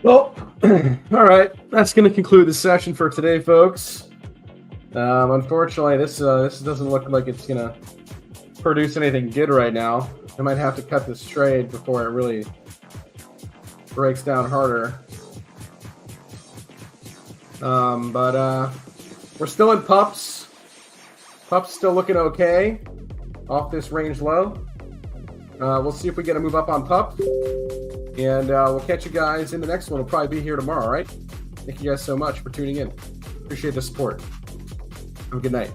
Well, all right. That's going to conclude the session for today, folks. Unfortunately, this doesn't look like it's going to produce anything good right now. I might have to cut this trade before it really breaks down harder. But we're still in pups. Pups still looking okay off this range low. We'll see if we get a move up on pup. And we'll catch you guys in the next one. We'll probably be here tomorrow, all right? Thank you guys so much for tuning in. Appreciate the support. Have a good night.